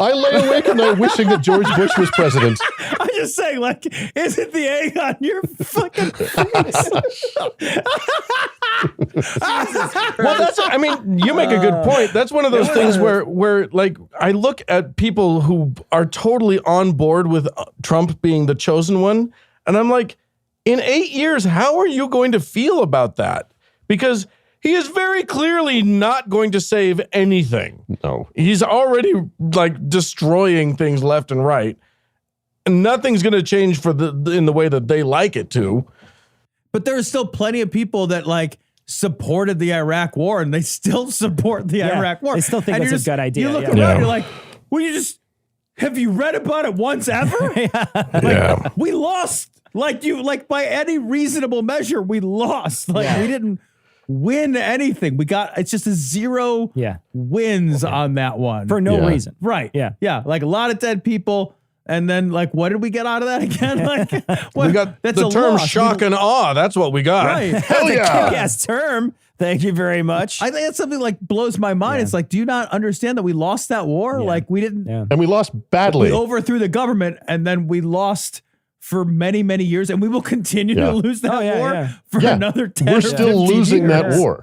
Speaker 15: I lay awake at night wishing that George Bush was president.
Speaker 17: I'm just saying, like, isn't the egg on your fucking face?
Speaker 14: Well, you make a good point. That's one of those things where like, I look at people who are totally on board with Trump being the chosen one, and I'm like, in 8 years, how are you going to feel about that? Because he is very clearly not going to save anything.
Speaker 15: No.
Speaker 14: He's already like destroying things left and right. And nothing's going to change in the way that they like it to.
Speaker 17: But there's still plenty of people that like supported the Iraq war, and they still support the Iraq war.
Speaker 16: They still think it's a good idea.
Speaker 17: You look around, you're like, well, have you read about it once ever? We lost. Like by any reasonable measure, we lost. We didn't win anything. It's just a zero wins on that one.
Speaker 16: For no reason.
Speaker 17: Right. Yeah. Like a lot of dead people. And then like, what did we get out of that again? Like
Speaker 14: we got the term shock and awe. That's what we got.
Speaker 17: Right.
Speaker 16: Hell yeah. Kick-ass term. Thank you very much.
Speaker 17: I think that's something like blows my mind. It's like, do you not understand that we lost that war? Like we didn't.
Speaker 15: And we lost badly.
Speaker 17: We overthrew the government, and then we lost for many, many years, and we will continue to lose that war for another 10
Speaker 15: We're
Speaker 17: or
Speaker 15: still losing
Speaker 17: years.
Speaker 15: that war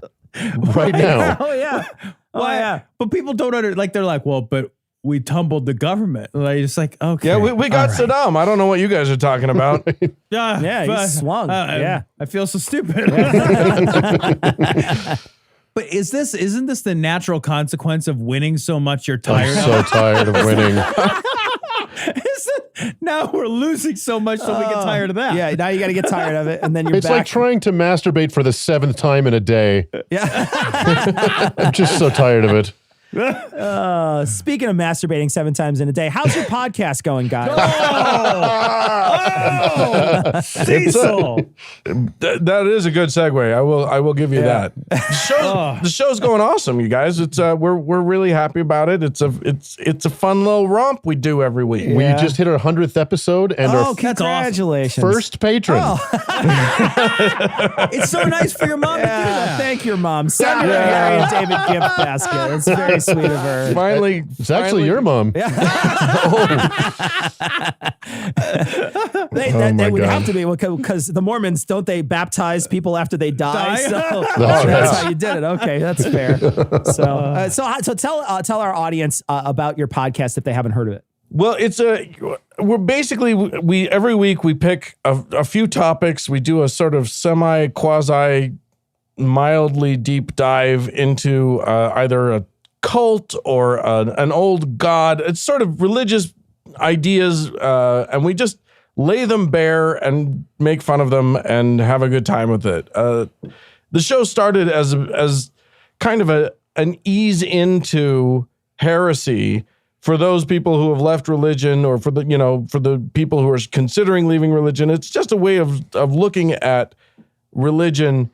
Speaker 15: right now.
Speaker 17: But people don't they're like, well, but we tumbled the government. Like, it's like, okay.
Speaker 14: Yeah, we got Saddam. I don't know what you guys are talking about.
Speaker 16: He swung.
Speaker 17: I feel so stupid. But isn't this the natural consequence of winning so much you're tired
Speaker 15: I'm so tired of winning.
Speaker 17: Now we're losing so much, so we get tired of that.
Speaker 16: Yeah, now you got to get tired of it, and then
Speaker 15: It's like trying to masturbate for the 7th time in a day.
Speaker 16: Yeah.
Speaker 15: I'm just so tired of it.
Speaker 16: Speaking of masturbating 7 times in a day, how's your podcast going, guys?
Speaker 17: Cecil.
Speaker 14: That is a good segue. I will give you that. The show's going awesome, you guys. It's we're really happy about it. It's a fun little romp we do every week.
Speaker 15: We just hit our 100th episode and our
Speaker 16: congratulations.
Speaker 15: first patron.
Speaker 17: It's so nice for your mom to do that.
Speaker 16: Thank your mom. Send her a Harry and David gift basket. It's very sweet of her.
Speaker 14: Finally,
Speaker 15: it's actually your mom.
Speaker 16: They would have to be, because the Mormons, don't they baptize people after they die? So that's how you did it. Okay, that's fair. So tell our audience about your podcast if they haven't heard of it.
Speaker 14: Well, we're basically, every week we pick a few topics. We do a sort of quasi mildly deep dive into either a cult or an old god. It's sort of religious ideas, and we just lay them bare and make fun of them and have a good time with it. The show started as kind of an ease into heresy for those people who have left religion, or for the people who are considering leaving religion. It's just a way of looking at religion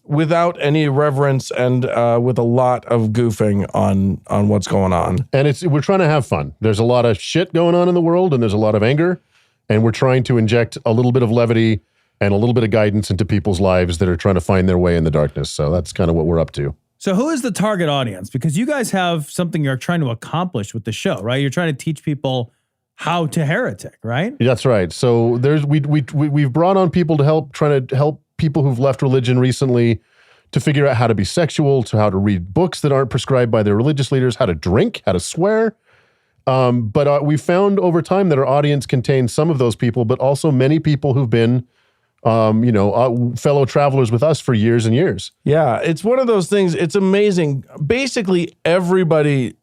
Speaker 14: without any reverence and with a lot of goofing on what's going on.
Speaker 15: And we're trying to have fun. There's a lot of shit going on in the world, and there's a lot of anger, and we're trying to inject a little bit of levity and a little bit of guidance into people's lives that are trying to find their way in the darkness. So that's kind of what we're up to.
Speaker 17: So who is the target audience? Because you guys have something you're trying to accomplish with the show, right? You're trying to teach people how to heretic, right?
Speaker 15: That's right. So we've brought on people to trying to help people who've left religion recently to figure out how to be sexual, to how to read books that aren't prescribed by their religious leaders, how to drink, how to swear. But we found over time that our audience contains some of those people, but also many people who've been fellow travelers with us for years and years.
Speaker 14: Yeah, it's one of those things. It's amazing. Basically, everybody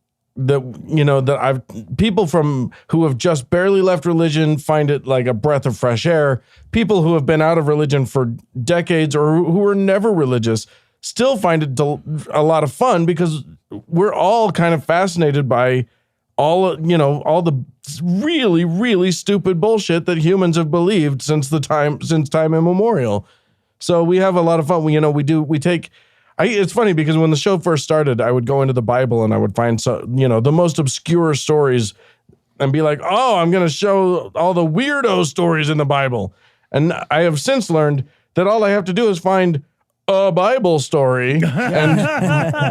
Speaker 14: people from who have just barely left religion find it like a breath of fresh air. People who have been out of religion for decades or who were never religious still find it a lot of fun because we're all kind of fascinated by all the really, really stupid bullshit that humans have believed since time immemorial. So we have a lot of fun. It's funny because when the show first started, I would go into the Bible and I would find the most obscure stories and be like, oh, I'm going to show all the weirdo stories in the Bible. And I have since learned that all I have to do is find a Bible story and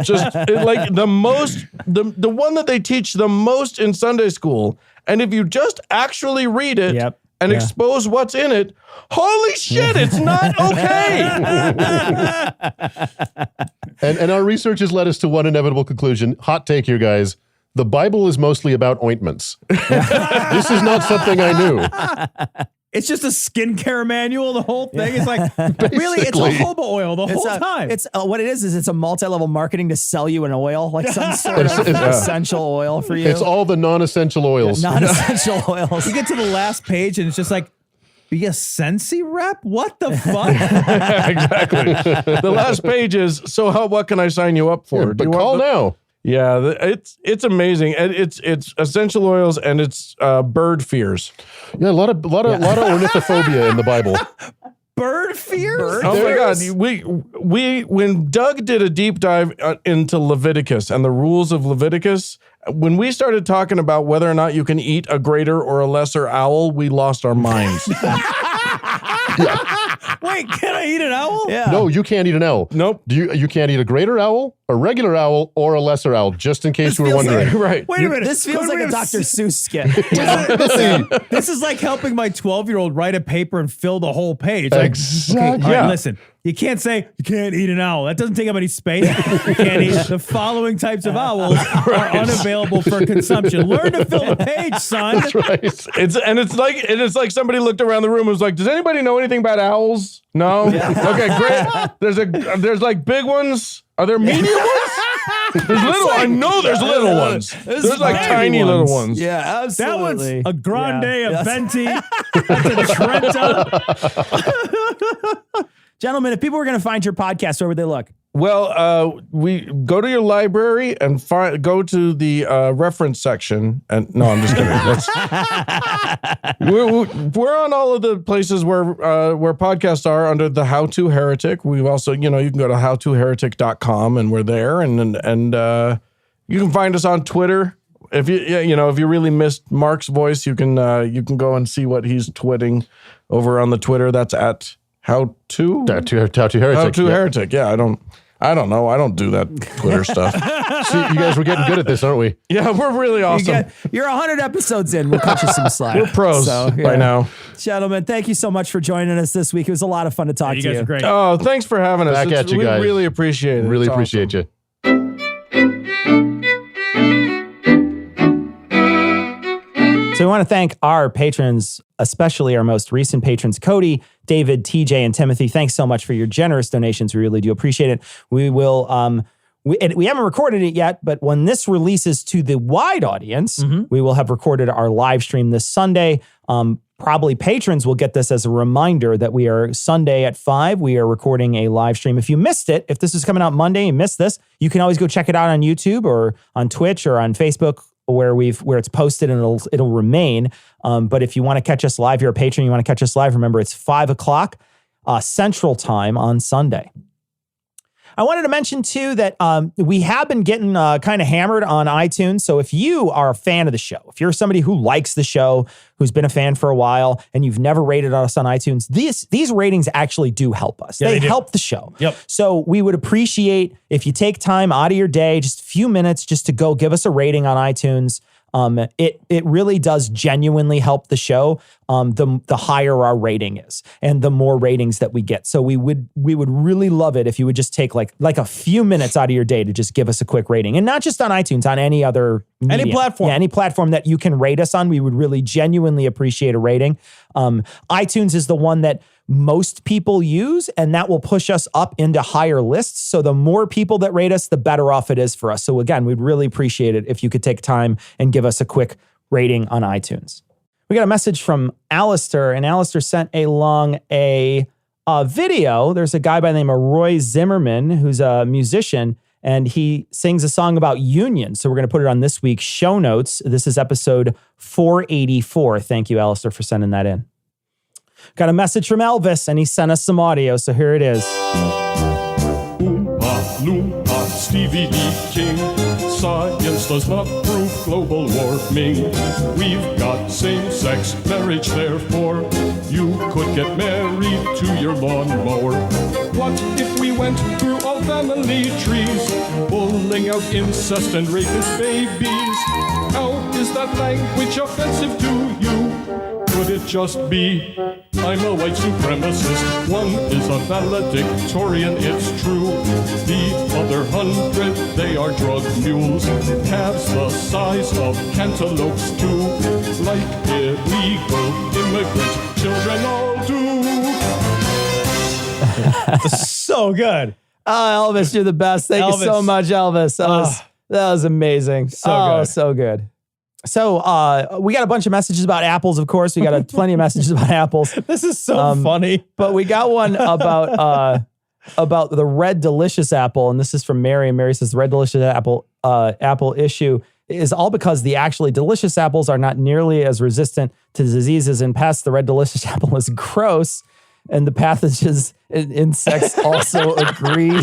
Speaker 14: just the one that they teach the most in Sunday school. And if you just actually read it and expose what's in it, holy shit, it's not okay.
Speaker 15: And our research has led us to one inevitable conclusion. Hot take here, guys. The Bible is mostly about ointments. This is not something I knew.
Speaker 17: It's just a skincare manual. The whole thing is like, really, it's jojoba oil the whole time.
Speaker 16: It's what it is it's a multi-level marketing to sell you an oil, like some sort of essential oil for you.
Speaker 15: It's all the non-essential oils.
Speaker 16: Non-essential oils.
Speaker 17: You get to the last page and it's just like, be a Sensi rep? What the fuck?
Speaker 14: Exactly. The last page is, so what can I sign you up for?
Speaker 15: Yeah, but call now.
Speaker 14: Yeah, it's amazing. It's essential oils and it's bird fears.
Speaker 15: Yeah, a lot of ornithophobia in the Bible.
Speaker 17: Bird fears?
Speaker 14: Oh my God! We when Doug did a deep dive into Leviticus and the rules of Leviticus, when we started talking about whether or not you can eat a greater or a lesser owl, we lost our minds.
Speaker 17: Wait, can I eat an owl?
Speaker 16: Yeah.
Speaker 15: No, you can't eat an owl.
Speaker 14: Nope.
Speaker 15: You can't eat a greater owl, a regular owl, or a lesser owl, just in case you were wondering.
Speaker 14: Right.
Speaker 17: Wait a minute.
Speaker 16: This feels like a Dr. Seuss skit.
Speaker 17: This is like helping my 12-year-old write a paper and fill the whole page.
Speaker 15: Exactly.
Speaker 17: Okay, all right, listen. You can't say you can't eat an owl. That doesn't take up any space. You can't eat the following types of owls are unavailable for consumption. Learn to fill the page, son.
Speaker 15: That's right.
Speaker 14: It's like somebody looked around the room and was like, "Does anybody know anything about owls?" No. Yeah. Okay, great. There's like big ones. Are there medium ones? There's little. I know there's little ones. There's like tiny little ones.
Speaker 16: Yeah, absolutely.
Speaker 17: That one's a grande, a venti. That's a Trento.
Speaker 16: Gentlemen, if people were going to find your podcast, where would they look?
Speaker 14: Well, we go to your library and go to the reference section. And no, I'm just kidding. We're on all of the places where podcasts are under the How To Heretic. We've also, you can go to howtoheretic.com and we're there. And you can find us on Twitter. If you really missed Mark's voice, you can go and see what he's twitting over on the Twitter. That's at How To Heretic. How To Heretic. Yeah, I don't know. I don't do that Twitter stuff.
Speaker 15: See, you guys were getting good at this, aren't we?
Speaker 14: Yeah, we're really awesome.
Speaker 16: You're 100 episodes in. We'll cut you some slack.
Speaker 14: We're pros by now.
Speaker 16: Gentlemen, thank you so much for joining us this week. It was a lot of fun to talk to you.
Speaker 17: You guys are great.
Speaker 14: Oh, thanks for having us.
Speaker 15: Back at you guys.
Speaker 14: We really appreciate it.
Speaker 15: Really appreciate you.
Speaker 16: So we want to thank our patrons, especially our most recent patrons, Cody, David, TJ, and Timothy. Thanks so much for your generous donations. We really do appreciate it. We will, we haven't recorded it yet, but when this releases to the wide audience, we will have recorded our live stream this Sunday. Probably patrons will get this as a reminder that we are Sunday at 5. We are recording a live stream. If you missed it, if this is coming out Monday and you missed this, you can always go check it out on YouTube or on Twitch or on Facebook, where it's posted and it'll remain. But if you want to catch us live, you're a patron, you want to catch us live, remember it's 5 o'clock Central Time on Sunday. I wanted to mention, too, that we have been getting kind of hammered on iTunes. So if you are a fan of the show, if you're somebody who likes the show, who's been a fan for a while, and you've never rated us on iTunes, these ratings actually do help us.
Speaker 3: Yeah,
Speaker 16: they
Speaker 3: they
Speaker 16: help the show.
Speaker 3: Yep.
Speaker 16: So we would appreciate if you take time out of your day, just a few minutes, just to go give us a rating on iTunes. It really does genuinely help the show. The higher our rating is, and the more ratings that we get. So we would really love it if you would just take like a few minutes out of your day to just give us a quick rating, and not just on iTunes, on any other medium.
Speaker 3: Any platform.
Speaker 16: Yeah, any platform that you can rate us on. We would really genuinely appreciate a rating. iTunes is the one that most people use, and that will push us up into higher lists. So the more people that rate us, the better off it is for us. So again, we'd really appreciate it if you could take time and give us a quick rating on iTunes. We got a message from Alistair, and Alistair sent along a video. There's a guy by the name of Roy Zimmerman, who's a musician, and he sings a song about union. So we're going to put it on this week's show notes. This is episode 484. Thank you, Alistair, for sending that in. Got a message from Elvis, and he sent us some audio, so here it is.
Speaker 18: Oompa loompa, Stevie D. King. Science does not prove global warming. We've got same-sex marriage, therefore you could get married to your lawnmower. What if we went through all family trees, pulling out incest and rapist babies? How is that language offensive to you? Could it just be, I'm a white supremacist? One is a valedictorian, it's true. The other 100, they are drug mules. Calves the size of cantaloupes too. Like illegal immigrant children all do.
Speaker 3: So good.
Speaker 16: Oh, Elvis, you're the best. Thank you so much, Elvis. That was amazing.
Speaker 3: So good.
Speaker 16: So good. So we got a bunch of messages about apples, of course. We got plenty of messages about apples.
Speaker 3: This is so funny.
Speaker 16: But we got one about the red delicious apple, and this is from Mary. And Mary says the red delicious apple issue is all because the actually delicious apples are not nearly as resistant to diseases and pests. The red delicious apple is gross, and the pathogens and insects also agree.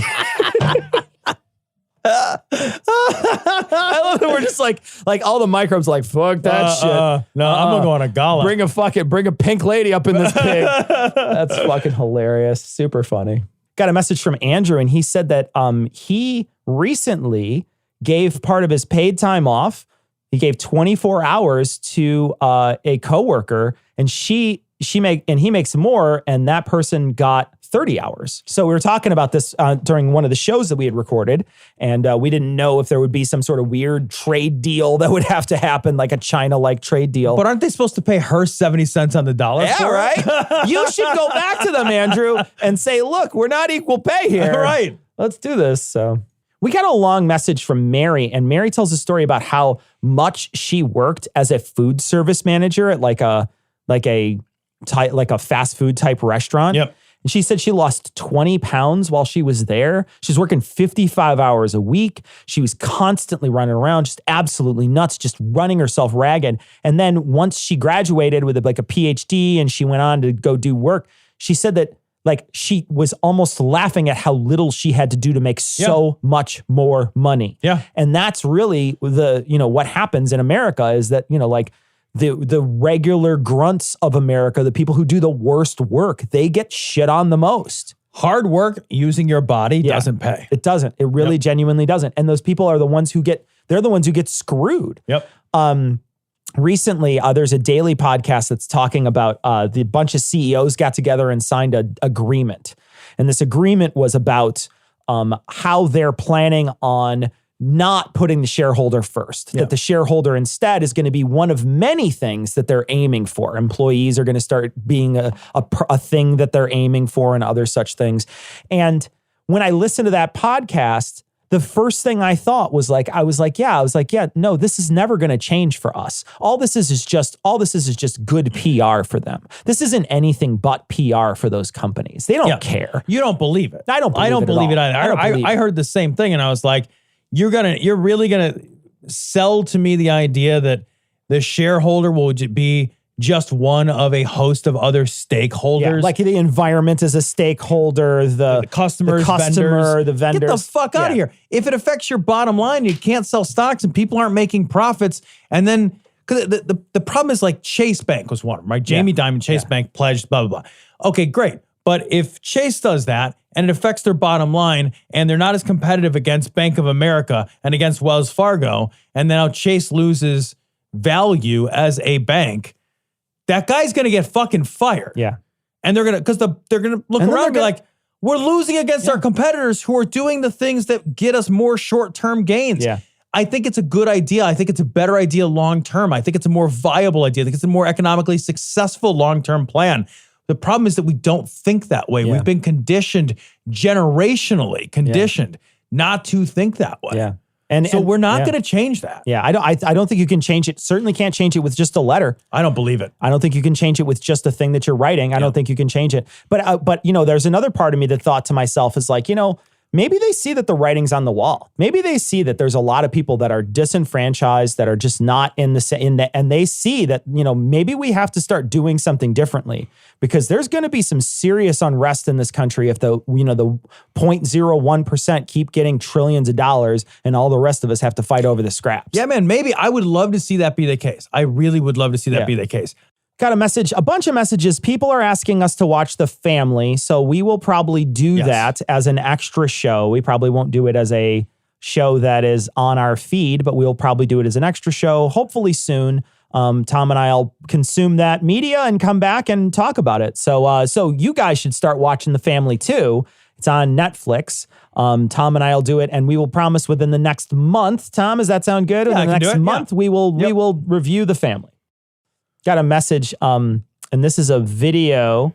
Speaker 16: I love that we're just like all the microbes like, fuck that shit.
Speaker 3: No, I'm gonna go on a gala.
Speaker 16: Bring a pink lady up in this pig. That's fucking hilarious. Super funny. Got a message from Andrew, and he said that he recently gave part of his paid time off. He gave 24 hours to a coworker, and he makes more, and that person got 30 hours. So we were talking about this during one of the shows that we had recorded, and we didn't know if there would be some sort of weird trade deal that would have to happen, like a China-like trade deal.
Speaker 3: But aren't they supposed to pay her 70 cents on the dollar?
Speaker 16: Yeah,
Speaker 3: for
Speaker 16: right?
Speaker 3: it?
Speaker 16: You should go back to them, Andrew, and say, look, we're not equal pay here.
Speaker 3: Right.
Speaker 16: Let's do this. So we got a long message from Mary, and Mary tells a story about how much she worked as a food service manager at like a fast food type restaurant.
Speaker 3: Yep.
Speaker 16: And she said she lost 20 pounds while she was there. She's working 55 hours a week. She was constantly running around, just absolutely nuts, just running herself ragged. And then once she graduated with like a PhD and she went on to go do work, she said that like she was almost laughing at how little she had to do to make so much more money.
Speaker 3: Yeah.
Speaker 16: And that's really what happens in America is that, like, the regular grunts of America, the people who do the worst work, they get shit on the most.
Speaker 3: Hard work using your body doesn't pay.
Speaker 16: It doesn't. It really genuinely doesn't. And those people are the ones who get screwed.
Speaker 3: Yep.
Speaker 16: Recently, there's a daily podcast that's talking about the bunch of CEOs got together and signed an agreement. And this agreement was about how they're planning on not putting the shareholder first, that the shareholder instead is going to be one of many things that they're aiming for. Employees are going to start being a thing that they're aiming for and other such things. And when I listened to that podcast, the first thing I thought was like, no, this is never going to change for us. All this is just good PR for them. This isn't anything but PR for those companies. They don't care.
Speaker 3: You don't believe it.
Speaker 16: I don't believe it
Speaker 3: either. I heard the same thing, and I was like, you're really gonna sell to me the idea that the shareholder will be
Speaker 17: just one of a host of other stakeholders.
Speaker 16: Yeah, like the environment is a stakeholder, the
Speaker 17: customers,
Speaker 16: the vendors.
Speaker 17: Get the fuck out of here. If it affects your bottom line, you can't sell stocks and people aren't making profits. And then, because the problem is like Chase Bank was one of them, right? Jamie Dimon, Chase Bank pledged, blah, blah, blah. Okay, great. But if Chase does that and it affects their bottom line and they're not as competitive against Bank of America and against Wells Fargo, and now Chase loses value as a bank, that guy's going to get fucking fired.
Speaker 16: Yeah.
Speaker 17: And they're going to look around and be like, we're losing against our competitors who are doing the things that get us more short-term gains.
Speaker 16: Yeah.
Speaker 17: I think it's a good idea. I think it's a better idea long-term. I think it's a more viable idea. I think it's a more economically successful long-term plan. The problem is that we don't think that way.
Speaker 16: Yeah.
Speaker 17: We've been generationally conditioned not to think that way.
Speaker 16: Yeah.
Speaker 17: So we're not going to change that.
Speaker 16: Yeah, I don't think you can change it. Certainly can't change it with just a letter.
Speaker 17: I don't believe it.
Speaker 16: I don't think you can change it with just a thing that you're writing. I don't think you can change it. But you know, there's another part of me that thought to myself is like, you know, maybe they see that the writing's on the wall. Maybe they see that there's a lot of people that are disenfranchised, that are just not and they see that, you know, maybe we have to start doing something differently, because there's going to be some serious unrest in this country if the 0.01% keep getting trillions of dollars and all the rest of us have to fight over the scraps.
Speaker 17: Yeah, man, maybe I would love to see that be the case. I really would love to see that be the case.
Speaker 16: Got a bunch of messages. People are asking us to watch The Family, so we will probably do that as an extra show. We probably won't do it as a show that is on our feed, but we'll probably do it as an extra show, hopefully soon. Tom and I'll consume that media and come back and talk about it. So you guys should start watching The Family too. It's on Netflix. Tom and I'll do it, and we will promise within the next month. Tom, does that sound good?
Speaker 17: Yeah,
Speaker 16: in the next month, we will review The Family. Got a message, and this is a video,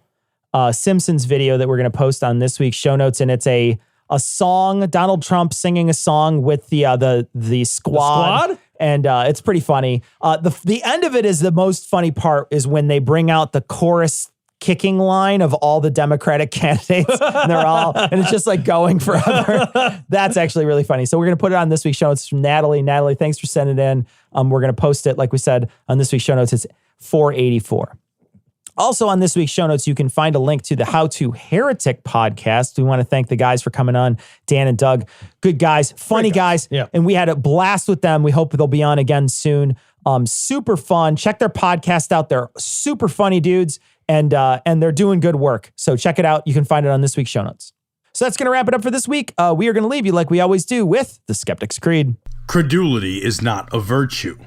Speaker 16: Simpsons video that we're going to post on this week's show notes, and it's a song, Donald Trump singing a song with the squad? And it's pretty funny. The end of it is the most funny part, is when they bring out the chorus kicking line of all the Democratic candidates, and it's just like going forever. That's actually really funny. So we're going to put it on this week's show notes from Natalie. Natalie, thanks for sending it in. We're going to post it, like we said, on this week's show notes. It's 484. Also on this week's show notes, you can find a link to the To Heretic podcast. We want to thank the guys for coming on, Dan and Doug. Good guys, funny guys.
Speaker 17: Yeah.
Speaker 16: And we had a blast with them. We hope they'll be on again soon. Super fun. Check their podcast out. They're super funny dudes, and they're doing good work. So check it out. You can find it on this week's show notes. So that's going to wrap it up for this week. We are going to leave you like we always do with the Skeptic's Creed.
Speaker 19: Credulity is not a virtue.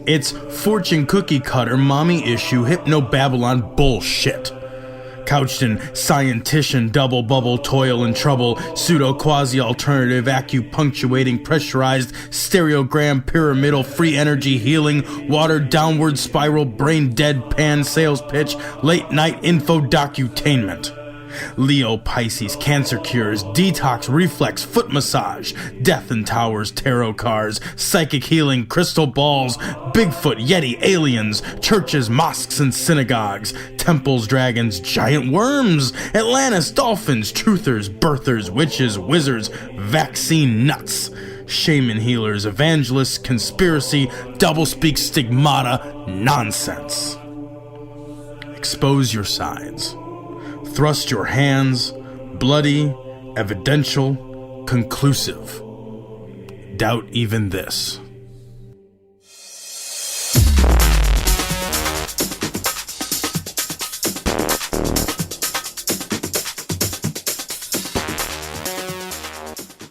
Speaker 19: It's fortune cookie cutter, mommy issue, hypno-Babylon bullshit. Couched in scientician, double bubble, toil and trouble, pseudo quasi-alternative, acupunctuating, pressurized, stereogram, pyramidal, free energy healing, watered downward spiral, brain deadpan sales pitch, late night info docutainment. Leo, Pisces, cancer cures, detox, reflex, foot massage, death and towers, tarot cards, psychic healing, crystal balls, Bigfoot, Yeti, aliens, churches, mosques and synagogues, temples, dragons, giant worms, Atlantis, dolphins, truthers, birthers, witches, wizards, vaccine nuts, shaman healers, evangelists, conspiracy, doublespeak, stigmata, nonsense. Expose your sides. Thrust your hands, bloody, evidential, conclusive. Doubt even this.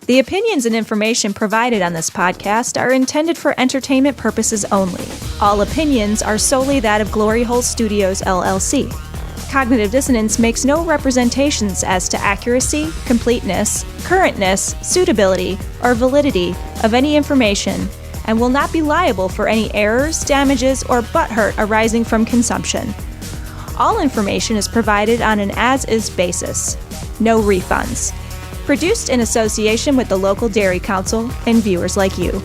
Speaker 2: The opinions and information provided on this podcast are intended for entertainment purposes only. All opinions are solely that of Glory Hole Studios, LLC. Cognitive Dissonance makes no representations as to accuracy, completeness, currentness, suitability, or validity of any information, and will not be liable for any errors, damages, or butthurt arising from consumption. All information is provided on an as-is basis. No refunds. Produced in association with the local Dairy Council and viewers like you.